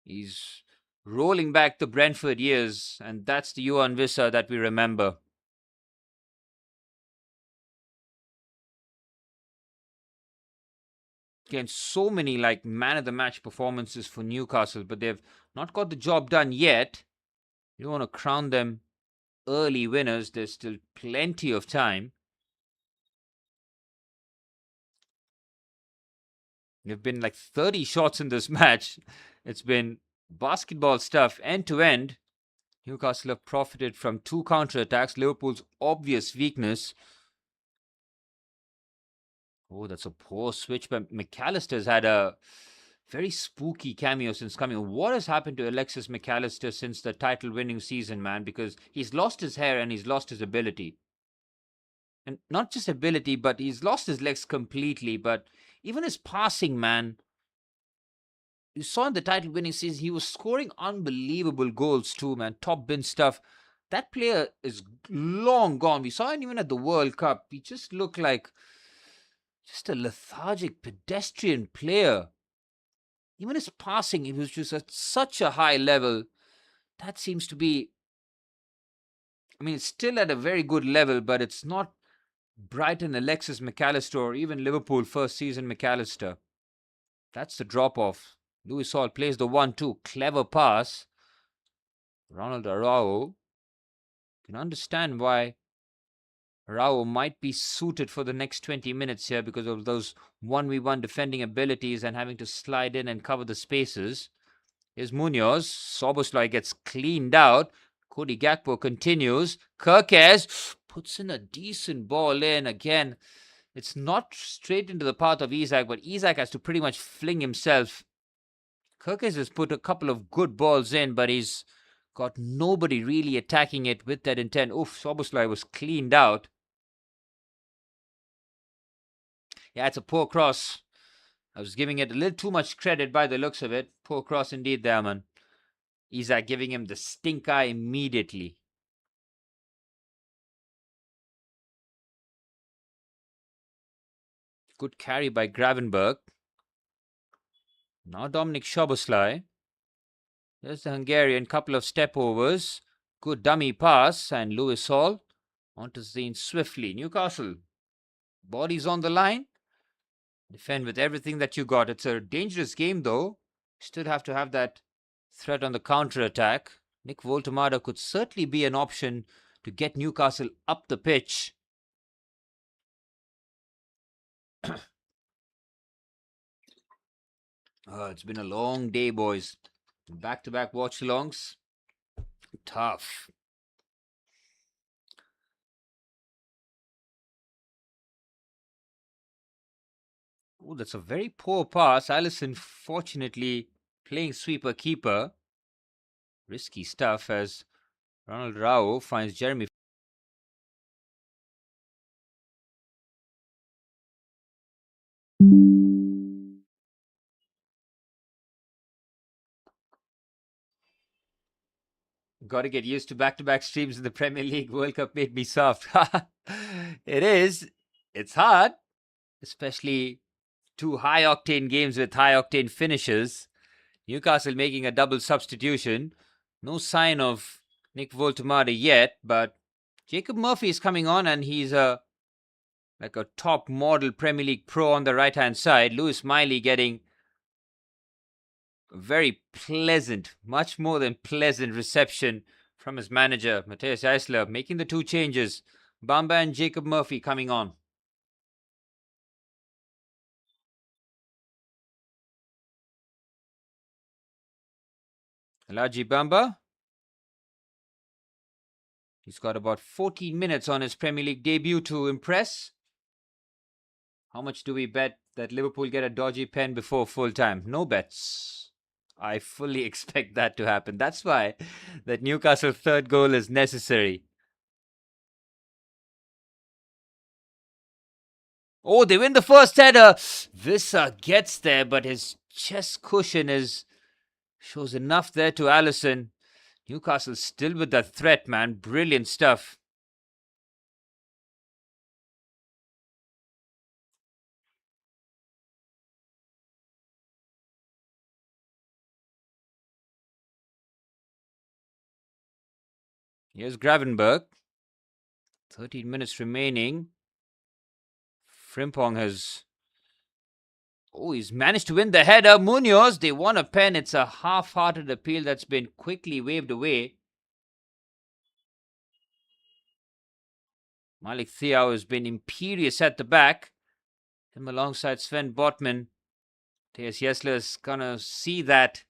He's rolling back the Brentford years. And that's the Johan Wissa that we remember. Again, so many like man of the match performances for Newcastle, but they've not got the job done yet. You don't want to crown them early winners. There's still plenty of time. There've been like 30 shots in this match. It's been basketball stuff end to end. Newcastle have profited from 2 counter-attacks. Liverpool's obvious weakness. Oh, that's a poor switch, but McAllister's had a very spooky cameo since coming. What has happened to Alexis McAllister since the title-winning season, man? Because he's lost his hair and he's lost his ability. And not just ability, but he's lost his legs completely. But even his passing, man. You saw in the title-winning season, he was scoring unbelievable goals too, man. Top bin stuff. That player is long gone. We saw him even at the World Cup. He just looked like just a lethargic pedestrian player. Even his passing, it was just at such a high level. That seems to be, I mean, it's still at a very good level, but it's not Brighton, Alexis McAllister, or even Liverpool first season McAllister. That's the drop-off. Lewis Hall plays the 1-2. Clever pass. Ronald Araujo. You can understand why Araujo might be suited for the next 20 minutes here because of those 1v1 defending abilities and having to slide in and cover the spaces. Here's Munoz. Soboslai gets cleaned out. Cody Gakpo continues. Kirkes puts in a decent ball in. Again, it's not straight into the path of Isak, but Isak has to pretty much fling himself. Kirkes has put a couple of good balls in, but he's got nobody really attacking it with that intent. Oof, Soboslai was cleaned out. Yeah, it's a poor cross. I was giving it a little too much credit by the looks of it. Poor cross indeed there, man. Isak giving him the stink eye immediately. Good carry by Gravenberg. Now Dominic Szoboszlai. There's the Hungarian. Couple of step overs. Good dummy pass. And Lewis Hall onto the scene swiftly. Newcastle. Bodies on the line. Defend with everything that you got. It's a dangerous game though. Still have to have that threat on the counter-attack. Nick Woltemade could certainly be an option to get Newcastle up the pitch. It's been a long day, boys. Back-to-back watch-alongs. Tough. Oh, that's a very poor pass. Allison, fortunately, playing sweeper-keeper. Risky stuff as Ronald Rao finds Jeremy. Got to get used to back-to-back streams in the Premier League. World Cup made me soft. It is. It's hard, especially two high-octane games with high-octane finishes. Newcastle making a double substitution. No sign of Nick Voltemade yet, but Jacob Murphy is coming on, and he's like a top model Premier League pro on the right-hand side. Lewis Miley getting a very pleasant, much more than pleasant reception from his manager, Matthias Eisler, making the two changes. Bamba and Jacob Murphy coming on. Alaji Bamba. He's got about 14 minutes on his Premier League debut to impress. How much do we bet that Liverpool get a dodgy pen before full time? No bets. I fully expect that to happen. That's why that Newcastle third goal is necessary. Oh, they win the first header. Wissa gets there, but his chest cushion shows enough there to Alisson. Newcastle still with the threat, man. Brilliant stuff. Here's Gravenberg. 13 minutes remaining. Frimpong has... Oh, he's managed to win the header. Munoz, they won a pen. It's a half-hearted appeal that's been quickly waved away. Malik Thiaw has been imperious at the back. Him alongside Sven Botman. T.S. Yesler's gonna see that.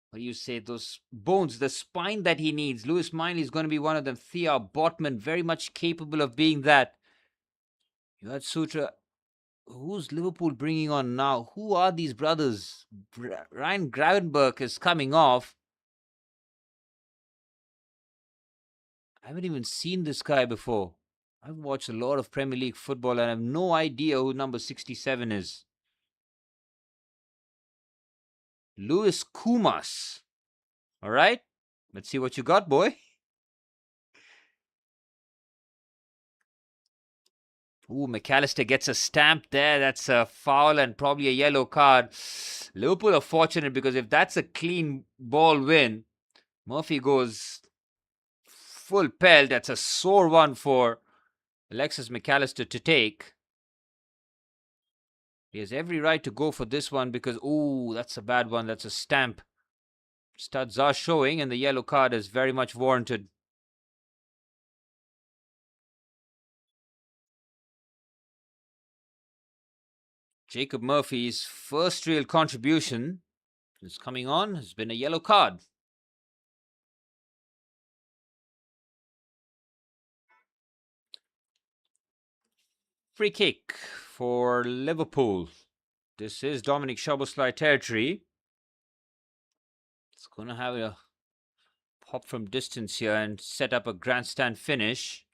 What do you say? Those bones, the spine that he needs. Lewis Miley is going to be one of them. Thiaw, Botman, very much capable of being that. You had Sutra. Who's Liverpool bringing on now? Who are these brothers? Ryan Gravenberg is coming off. I haven't even seen this guy before. I've watched a lot of Premier League football and I have no idea who number 67 is. Louis Kumas. All right. Let's see what you got, boy. Ooh, McAllister gets a stamp there. That's a foul and probably a yellow card. Liverpool are fortunate because if that's a clean ball win, Murphy goes full pelt. That's a sore one for Alexis McAllister to take. He has every right to go for this one because, ooh, that's a bad one. That's a stamp. Studs are showing and the yellow card is very much warranted. Jacob Murphy's first real contribution is coming on has been a yellow card. Free kick for Liverpool. This is Dominic Szoboszlai territory. It's going to have a pop from distance here and set up a grandstand finish.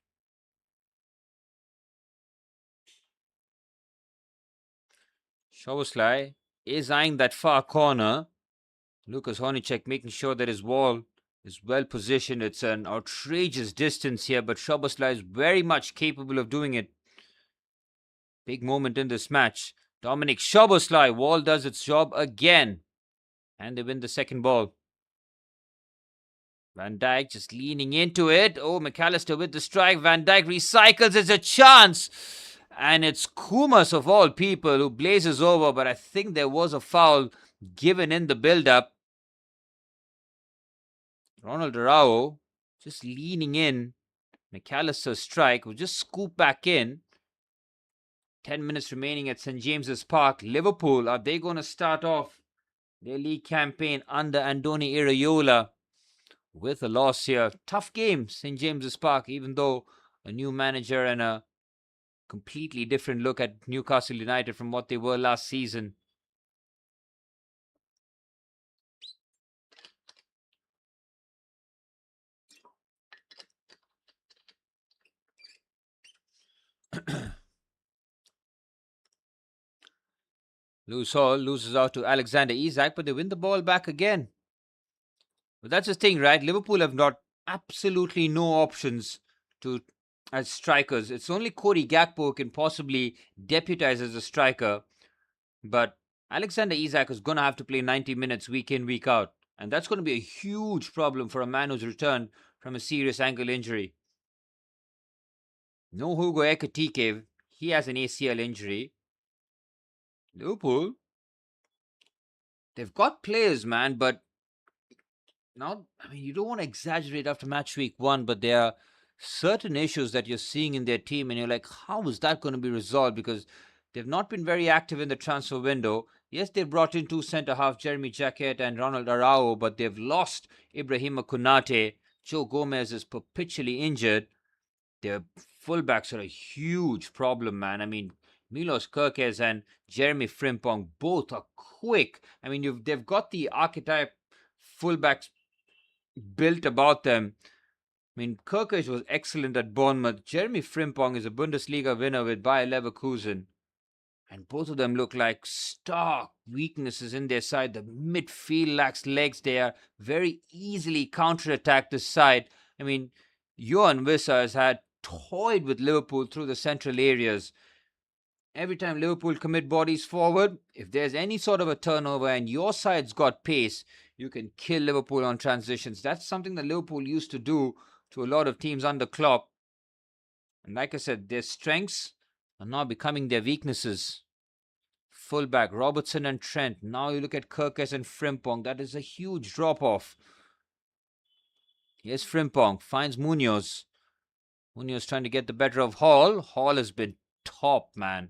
Szoboszlai is eyeing that far corner. Lucas Hornicek making sure that his wall is well positioned. It's an outrageous distance here, but Szoboszlai is very much capable of doing it. Big moment in this match. Dominic Szoboszlai, wall does its job again. And they win the second ball. Van Dijk just leaning into it. Oh, McAllister with the strike. Van Dijk recycles. It's a chance. And it's Kumas of all people who blazes over. But I think there was a foul given in the build-up. Ronald Araujo just leaning in. McAllister's strike will just scoop back in. 10 minutes remaining at St. James's Park. Liverpool, are they going to start off their league campaign under Andoni Iraola with a loss here? Tough game, St. James's Park, even though a new manager and a completely different look at Newcastle United from what they were last season. Lewis Hall loses out to Alexander Isak, but they win the ball back again. But that's the thing, right? Liverpool have got absolutely no options to as strikers. It's only Cody Gakpo who can possibly deputize as a striker. But Alexander Isak is going to have to play 90 minutes week in, week out. And that's going to be a huge problem for a man who's returned from a serious ankle injury. No Hugo Ekitike. He has an ACL injury. Liverpool, they've got players, man, but now, I mean, you don't want to exaggerate after match week 1, but there are certain issues that you're seeing in their team, and you're like, how is that going to be resolved? Because they've not been very active in the transfer window. Yes, they brought in 2 centre half, Jeremy Jacquet and Ronald Araujo, but they've lost Ibrahima Konate. Joe Gomez is perpetually injured. Their fullbacks are a huge problem, man. I mean, Milos Kerkez and Jeremy Frimpong both are quick. I mean, they've got the archetype fullbacks built about them. I mean, Kerkez was excellent at Bournemouth. Jeremy Frimpong is a Bundesliga winner with Bayer Leverkusen. And both of them look like stark weaknesses in their side. The midfield lacks legs. They are very easily counterattacked this side. I mean, Johan Wissa has had toyed with Liverpool through the central areas. Every time Liverpool commit bodies forward, if there's any sort of a turnover and your side's got pace, you can kill Liverpool on transitions. That's something that Liverpool used to do to a lot of teams under Klopp. And like I said, their strengths are now becoming their weaknesses. Fullback, Robertson and Trent. Now you look at Kerkez and Frimpong. That is a huge drop-off. Here's Frimpong. Finds Munoz. Munoz trying to get the better of Hall. Hall has been top, man.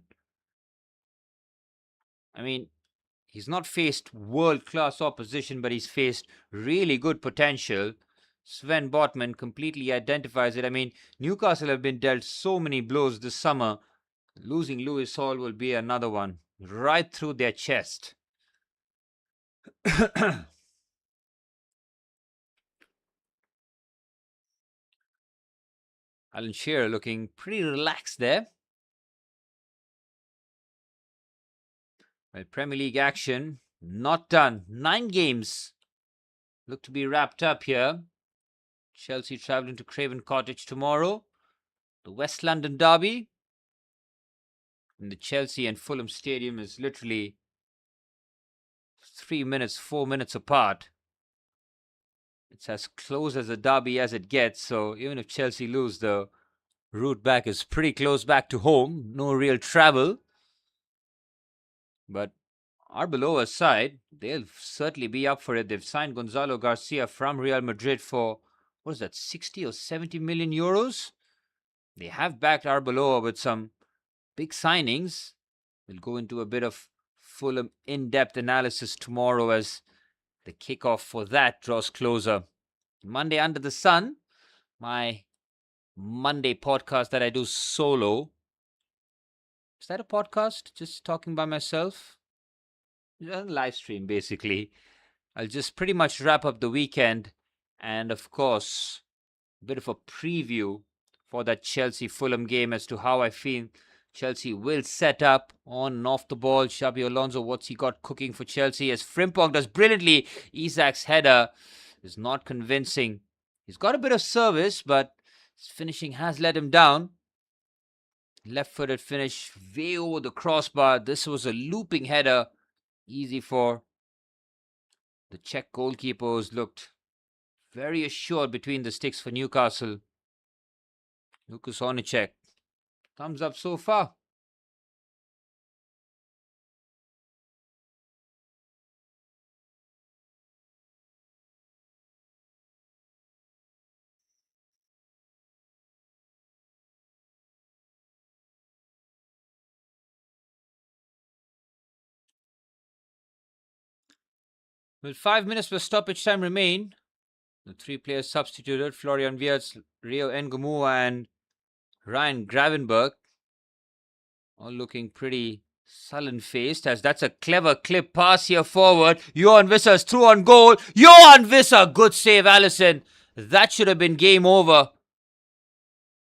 I mean, he's not faced world-class opposition, but he's faced really good potential. Sven Botman completely identifies it. I mean, Newcastle have been dealt so many blows this summer. Losing Lewis Hall will be another one. Right through their chest. Alan Shearer looking pretty relaxed there. Well, Premier League action not done. 9 games look to be wrapped up here. Chelsea travelling to Craven Cottage tomorrow. The West London derby. And the Chelsea and Fulham Stadium is literally 4 minutes apart. It's as close as a derby as it gets. So even if Chelsea lose, the route back is pretty close back to home. No real travel. But Arbeloa's side, they'll certainly be up for it. They've signed Gonzalo Garcia from Real Madrid for, what is that, 60 or 70 million euros? They have backed Arbeloa with some big signings. We'll go into a bit of Fulham in-depth analysis tomorrow as the kickoff for that draws closer. Monday Under the Sun, my Monday podcast that I do solo. Is that a podcast? Just talking by myself? A live stream, basically. I'll just pretty much wrap up the weekend and, of course, a bit of a preview for that Chelsea-Fulham game as to how I feel Chelsea will set up on and off the ball. Xabi Alonso, what's he got cooking for Chelsea? As Frimpong does brilliantly, Isak's header is not convincing. He's got a bit of service, but his finishing has let him down. Left-footed finish way over the crossbar. This was a looping header. Easy for the Czech goalkeeper, who's looked very assured between the sticks for Newcastle. Lukas Hornacek. Thumbs up so far. With 5 minutes for stoppage time remain, the 3 players substituted, Florian Wirtz, Rio Ngumua and Ryan Gravenberg, all looking pretty sullen-faced, as that's a clever clip pass here forward. Johan Wissa is through on goal. Johan Wissa, good save, Alisson. That should have been game over.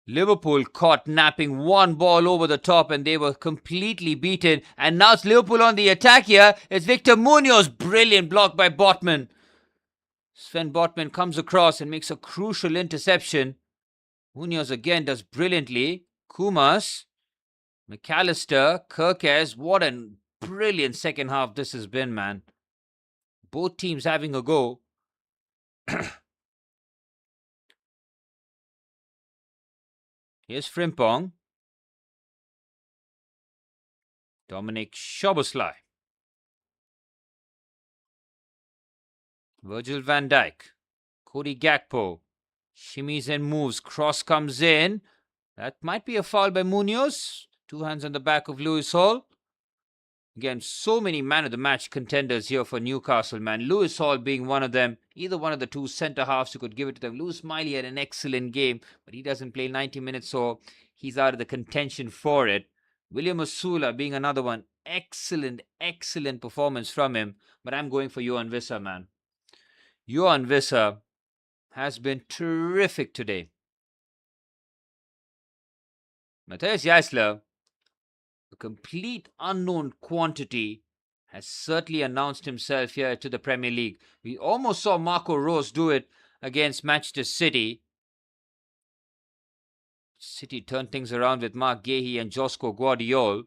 Liverpool caught napping one ball over the top and they were completely beaten. And now it's Liverpool on the attack here. It's Victor Munoz. Brilliant block by Botman. Sven Botman comes across and makes a crucial interception. Munoz again does brilliantly. Kumas, McAllister, Kirkes. What a brilliant second half this has been, man. Both teams having a go. Here's Frimpong. Dominic Szoboszlai. Virgil van Dijk. Cody Gakpo. Shimmies and moves. Cross comes in. That might be a foul by Munoz. 2 hands on the back of Lewis Hall. Again, so many man of the match contenders here for Newcastle, man. Lewis Hall being one of them. Either one of the two centre halves who could give it to them. Lewis Miley had an excellent game, but he doesn't play 90 minutes, so he's out of the contention for it. William Osula being another one. Excellent, excellent performance from him. But I'm going for Johan Wissa, man. Johan Wissa has been terrific today. Matthias Jaisler, a complete unknown quantity, has certainly announced himself here to the Premier League. We almost saw Marco Rose do it against Manchester City. City turned things around with Mark Gahey and Josko Guardiol.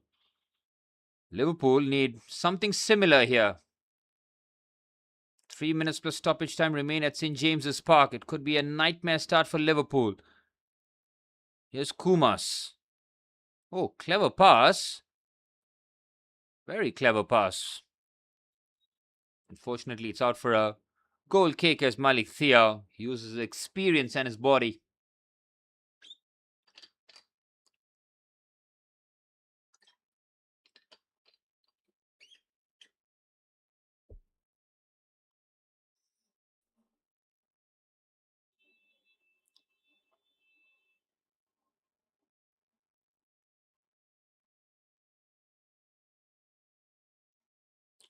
Liverpool need something similar here. 3 minutes plus stoppage time remain at St. James's Park. It could be a nightmare start for Liverpool. Here's Kumas. Oh, clever pass. Very clever pass. Unfortunately, it's out for a goal kick as Malik Thiaw uses his experience and his body.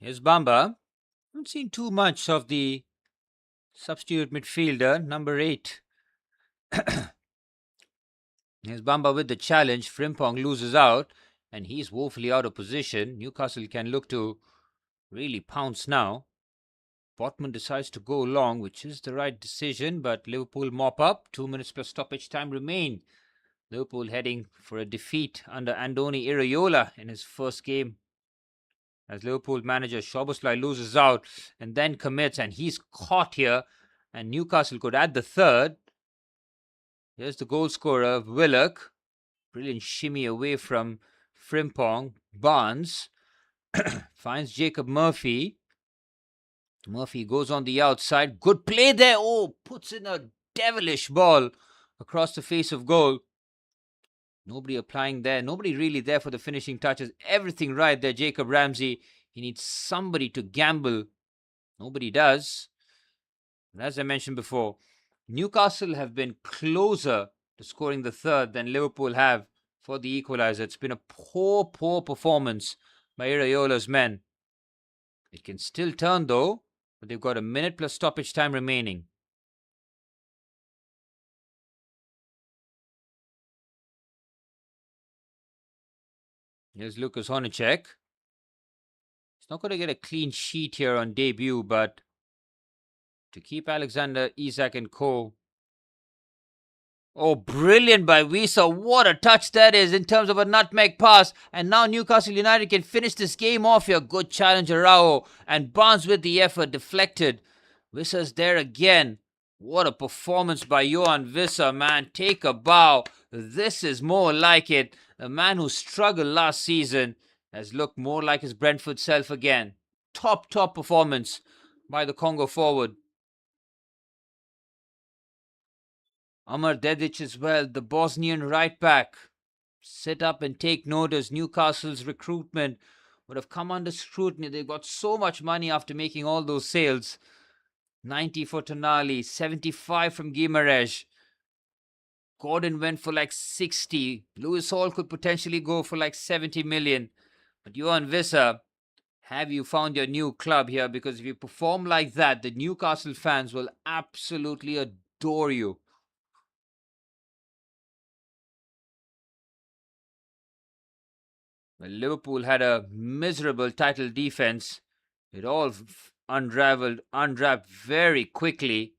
Here's Bamba. Not seen too much of the substitute midfielder, number 8. Here's Bamba with the challenge. Frimpong loses out, and he's woefully out of position. Newcastle can look to really pounce now. Botman decides to go long, which is the right decision, but Liverpool mop up. 2 minutes plus stoppage time remain. Liverpool heading for a defeat under Andoni Iraola in his first game. As Liverpool manager, Szoboszlai loses out and then commits, and he's caught here, and Newcastle could add the third. Here's the goal scorer, Willock. Brilliant shimmy away from Frimpong. Barnes finds Jacob Murphy. Murphy goes on the outside. Good play there. Oh, puts in a devilish ball across the face of goal. Nobody applying there. Nobody really there for the finishing touches. Everything right there, Jacob Ramsey. He needs somebody to gamble. Nobody does. And as I mentioned before, Newcastle have been closer to scoring the third than Liverpool have for the equaliser. It's been a poor performance by Iraola's men. It can still turn though, but they've got a minute plus stoppage time remaining. Here's Lucas Hornacek. He's not going to get a clean sheet here on debut, but to keep Alexander Isak and co. Oh, brilliant by Wissa. What a touch that is in terms of a nutmeg pass. And now Newcastle United can finish this game off here. Good challenge, Arao. And Barnes with the effort deflected. Wissa's there again. What a performance by Johan Wissa, man. Take a bow. This is more like it. The man who struggled last season has looked more like his Brentford self again. Top performance by the Congo forward. Amar Dedic as well, the Bosnian right back. Sit up and take notice. Newcastle's recruitment would have come under scrutiny. They got so much money after making all those sales. 90 for Tonali, 75 from Guimaraes. Gordon went for like 60. Lewis Hall could potentially go for like 70 million. But Johan Wissa, have you found your new club here? Because if you perform like that, the Newcastle fans will absolutely adore you. Well, Liverpool had a miserable title defense. It all unwrapped very quickly.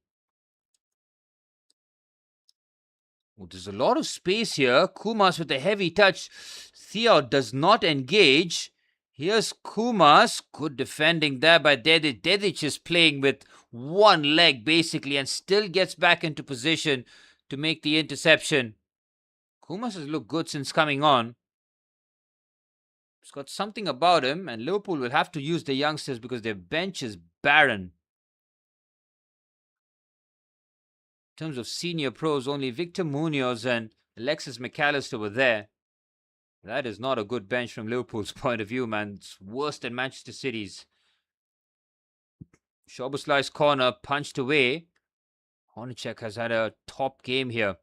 Oh, there's a lot of space here. Kumas with a heavy touch. Theo does not engage. Here's Kumas. Good defending there by Dedic. Dedic is playing with one leg basically and still gets back into position to make the interception. Kumas has looked good since coming on. He's got something about him, and Liverpool will have to use the youngsters because their bench is barren. In terms of senior pros, only Victor Munoz and Alexis McAllister were there. That is not a good bench from Liverpool's point of view, man. It's worse than Manchester City's. Szoboszlai's corner punched away. Honacek has had a top game here.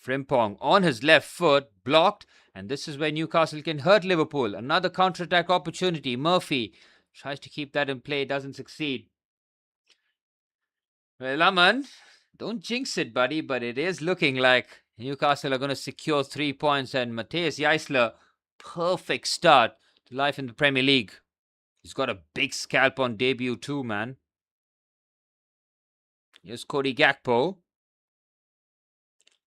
Frimpong on his left foot, blocked, and this is where Newcastle can hurt Liverpool. Another counter-attack opportunity. Murphy tries to keep that in play, doesn't succeed. Well, Aman, don't jinx it, buddy, but it is looking like Newcastle are going to secure 3 points, and Matthias Jaisler, perfect start to life in the Premier League. He's got a big scalp on debut too, man. Here's Cody Gakpo.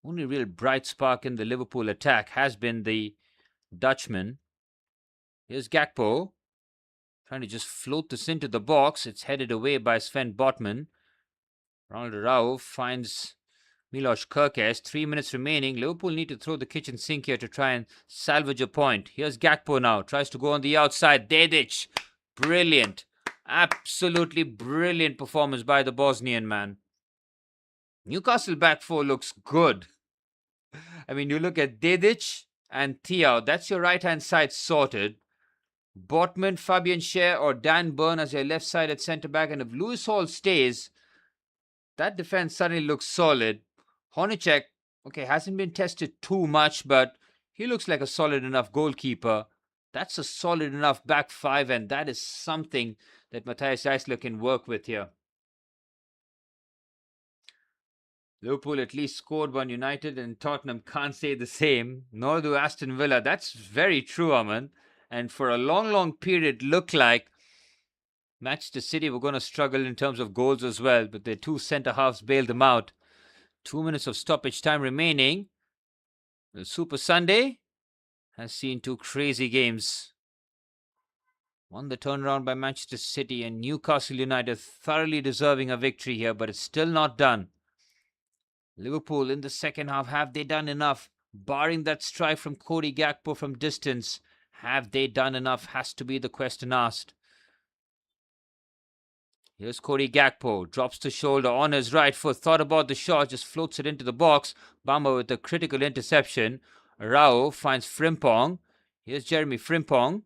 Only real bright spark in the Liverpool attack has been the Dutchman. Here's Gakpo. Trying to just float this into the box. It's headed away by Sven Botman. Ronald Araujo finds Milos Kerkez. 3 minutes remaining. Liverpool need to throw the kitchen sink here to try and salvage a point. Here's Gakpo now. Tries to go on the outside. Dedic. Brilliant. Absolutely brilliant performance by the Bosnian man. Newcastle back four looks good. I mean, you look at Dedic and Thiaw. That's your right-hand side sorted. Botman, Fabian Schär or Dan Burn as your left-sided centre-back. And if Lewis Hall stays, that defence suddenly looks solid. Honacek, okay, hasn't been tested too much, but he looks like a solid enough goalkeeper. That's a solid enough back five, and that is something that Matthias Jaisler can work with here. Liverpool at least scored one. United and Tottenham can't say the same, nor do Aston Villa. That's very true, Aman. And for a long period, looked like Manchester City were going to struggle in terms of goals as well, but their two centre-halves bailed them out. 2 minutes of stoppage time remaining. The Super Sunday has seen two crazy games. Won the turnaround by Manchester City, and Newcastle United thoroughly deserving a victory here, but it's still not done. Liverpool in the second half, have they done enough? Barring that strike from Cody Gakpo from distance, have they done enough? Has to be the question asked. Here's Cody Gakpo, drops the shoulder on his right foot, thought about the shot, just floats it into the box. Bamba with a critical interception. Araujo finds Frimpong. Here's Jeremy Frimpong.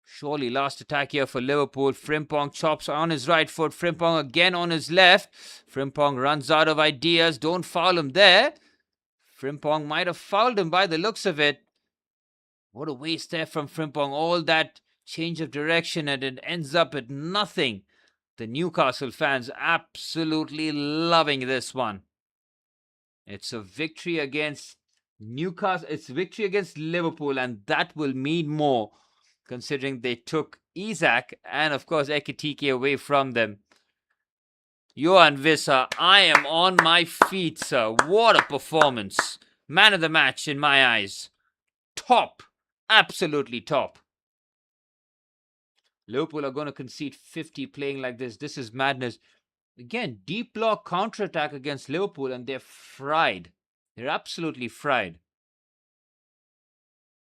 Surely last attack here for Liverpool. Frimpong chops on his right foot. Frimpong again on his left. Frimpong runs out of ideas. Don't foul him there. Frimpong might have fouled him by the looks of it. What a waste there from Frimpong. All that change of direction and it ends up at nothing. The Newcastle fans absolutely loving this one. It's a victory against Newcastle. It's a victory against Liverpool, and that will mean more considering they took Isak and of course Ekitike away from them. Johan Wissa, I am on my feet, sir. What a performance. Man of the match in my eyes. Top. Absolutely top. Liverpool are going to concede 50 playing like this. This is madness. Again, deep block counter-attack against Liverpool and they're fried. They're absolutely fried.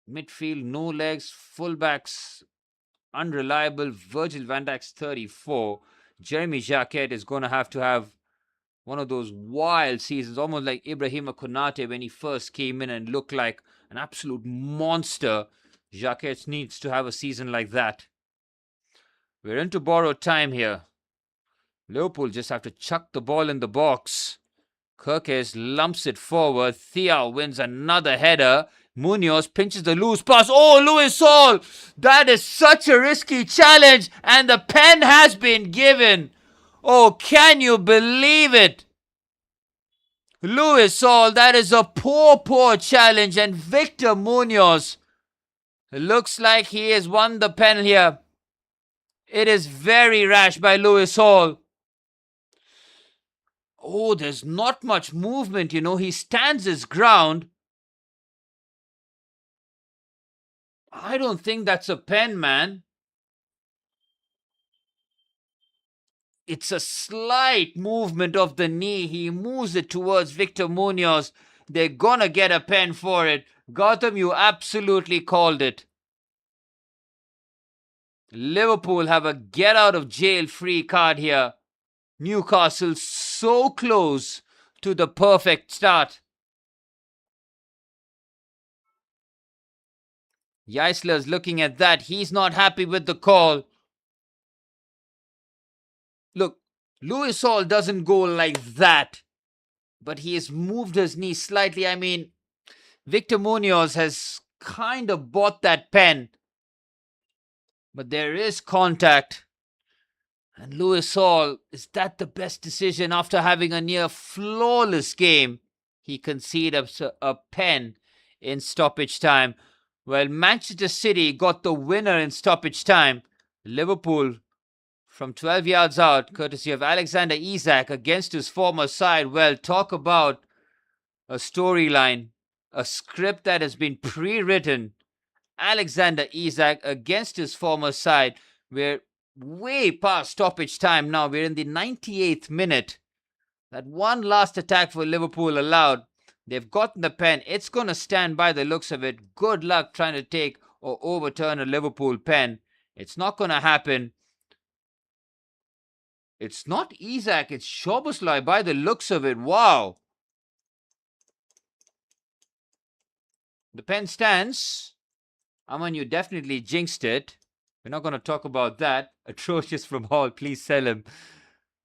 Midfield, no legs, fullbacks, unreliable. Virgil van Dijk's 34. Jeremy Jacquet is going to have one of those wild seasons, almost like Ibrahima Konate when he first came in and looked like an absolute monster. Jacquet needs to have a season like that. We're into borrowed time here. Liverpool just have to chuck the ball in the box. Kerkez lumps it forward. Thiaw wins another header. Munoz pinches the loose pass. Oh, Lewis Hall! That is such a risky challenge, and the pen has been given. Oh, can you believe it? Lewis Hall, that is a poor challenge, and Victor Munoz looks like he has won the pen here. It is very rash by Lewis Hall. Oh, there's not much movement, He stands his ground. I don't think that's a pen, man. It's a slight movement of the knee. He moves it towards Victor Munoz. They're gonna get a pen for it. Gautam, you absolutely called it. Liverpool have a get out of jail free card here. Newcastle so close to the perfect start. Geisler's looking at that. He's not happy with the call. Look, Lewis Hall doesn't go like that, but he has moved his knee slightly. I mean, Victor Munoz has kind of bought that pen, but there is contact. And Lewis Hall, is that the best decision after having a near flawless game? He conceded a pen in stoppage time. Well, Manchester City got the winner in stoppage time. Liverpool from 12 yards out, courtesy of Alexander Isak against his former side. Well, talk about a storyline, a script that has been pre-written. Alexander Isak against his former side. We're way past stoppage time now. We're in the 98th minute. That one last attack for Liverpool allowed. They've gotten the pen. It's going to stand by the looks of it. Good luck trying to take or overturn a Liverpool pen. It's not going to happen. It's not Isak, it's Szoboszlai by the looks of it. Wow. The pen stands. Aman, you definitely jinxed it. We're not going to talk about that. Atrocious from Hall. Please sell him.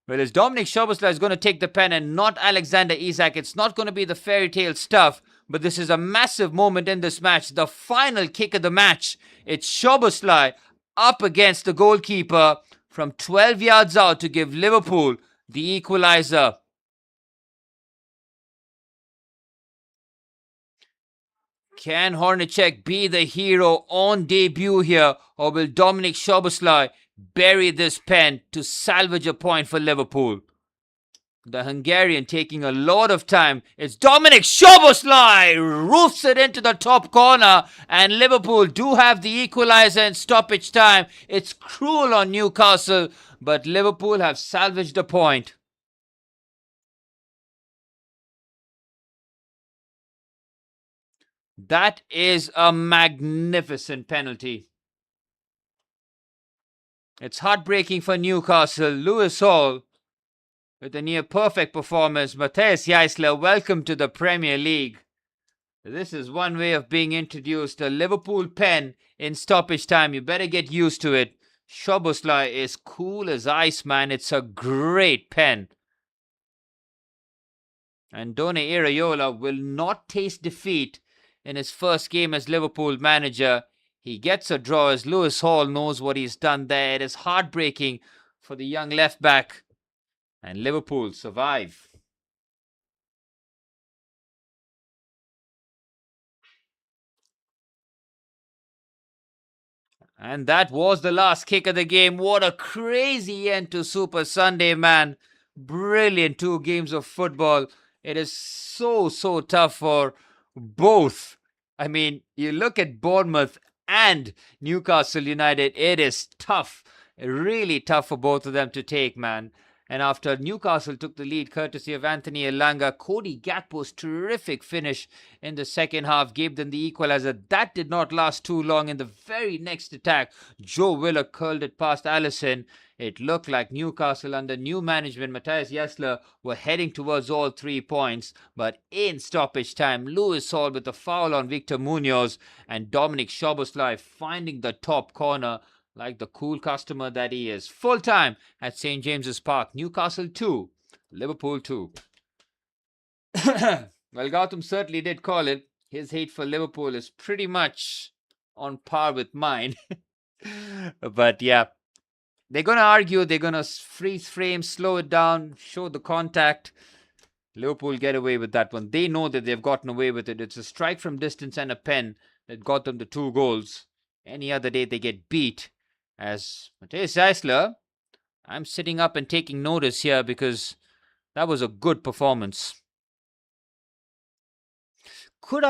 Well, as Dominic Szoboszlai is going to take the pen and not Alexander Isak, it's not going to be the fairy tale stuff, but this is a massive moment in this match. The final kick of the match. It's Szoboszlai up against the goalkeeper from 12 yards out to give Liverpool the equalizer. Can Hornacek be the hero on debut here, or will Dominic Szoboszlai bury this pen to salvage a point for Liverpool? The Hungarian taking a lot of time. It's Dominic Szoboszlai! Roofs it into the top corner, and Liverpool do have the equalizer in stoppage time. It's cruel on Newcastle, but Liverpool have salvaged a point. That is a magnificent penalty. It's heartbreaking for Newcastle. Lewis Hall with a near perfect performance. Matthias Geisler, welcome to the Premier League. This is one way of being introduced. A Liverpool pen in stoppage time. You better get used to it. Szoboszlai is cool as ice, man. It's a great pen. And Done Iraola will not taste defeat in his first game as Liverpool manager. He gets a draw as Lewis Hall knows what he's done there. It is heartbreaking for the young left back. And Liverpool survive. And that was the last kick of the game. What a crazy end to Super Sunday, man. Brilliant 2 games of football. It is so tough for both. I mean, you look at Bournemouth and Newcastle United, it is tough. Really tough for both of them to take, man. And after Newcastle took the lead courtesy of Anthony Elanga, Cody Gakpo's terrific finish in the second half gave them the equalizer. That did not last too long. In the very next attack, Joe Willock curled it past Alisson. It looked like Newcastle under new management, Matthias Geisler, were heading towards all 3 points. But in stoppage time, Lewis Hall with a foul on Victor Munoz and Dominic Szoboszlai finding the top corner like the cool customer that he is. Full time at St. James's Park. Newcastle 2, Liverpool 2. Well, Gautam certainly did call it. His hate for Liverpool is pretty much on par with mine. But yeah, they're going to argue. They're going to freeze frame, slow it down, show the contact. Liverpool get away with that one. They know that they've gotten away with it. It's a strike from distance and a pen that got them the 2 goals. Any other day they get beat. As Matthias Zeisler, I'm sitting up and taking notice here because that was a good performance. Could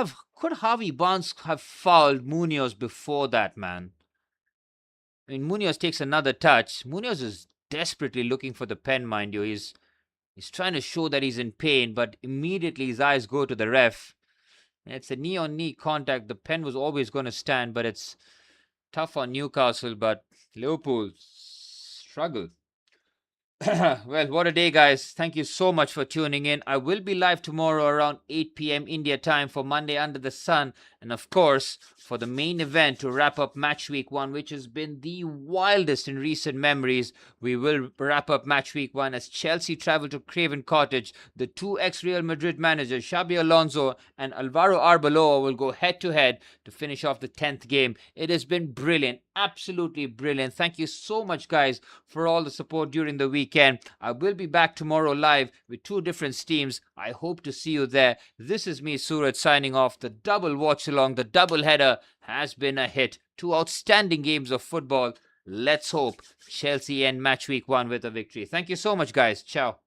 Harvey Barnes have fouled Munoz before that, man? I mean, Munoz takes another touch. Munoz is desperately looking for the pen, mind you. He's trying to show that he's in pain, but immediately his eyes go to the ref. And it's a knee-on-knee contact. The pen was always going to stand, but it's tough on Newcastle, but Liverpool struggle. Well, what a day, guys. Thank you so much for tuning in. I will be live tomorrow around 8 p.m. India time for Monday Under the Sun. And of course, for the main event to wrap up Match Week 1, which has been the wildest in recent memories, we will wrap up Match Week 1 as Chelsea travel to Craven Cottage. The two ex-Real Madrid managers, Xabi Alonso and Alvaro Arbeloa, will go head-to-head to finish off the 10th game. It has been brilliant. Absolutely brilliant. Thank you so much, guys, for all the support during the weekend. I will be back tomorrow live with two different teams. I hope to see you there. This is me, Suraj, signing off. The double watch along, the double header has been a hit. Two outstanding games of football. Let's hope Chelsea end Match Week 1 with a victory. Thank you so much, guys. Ciao.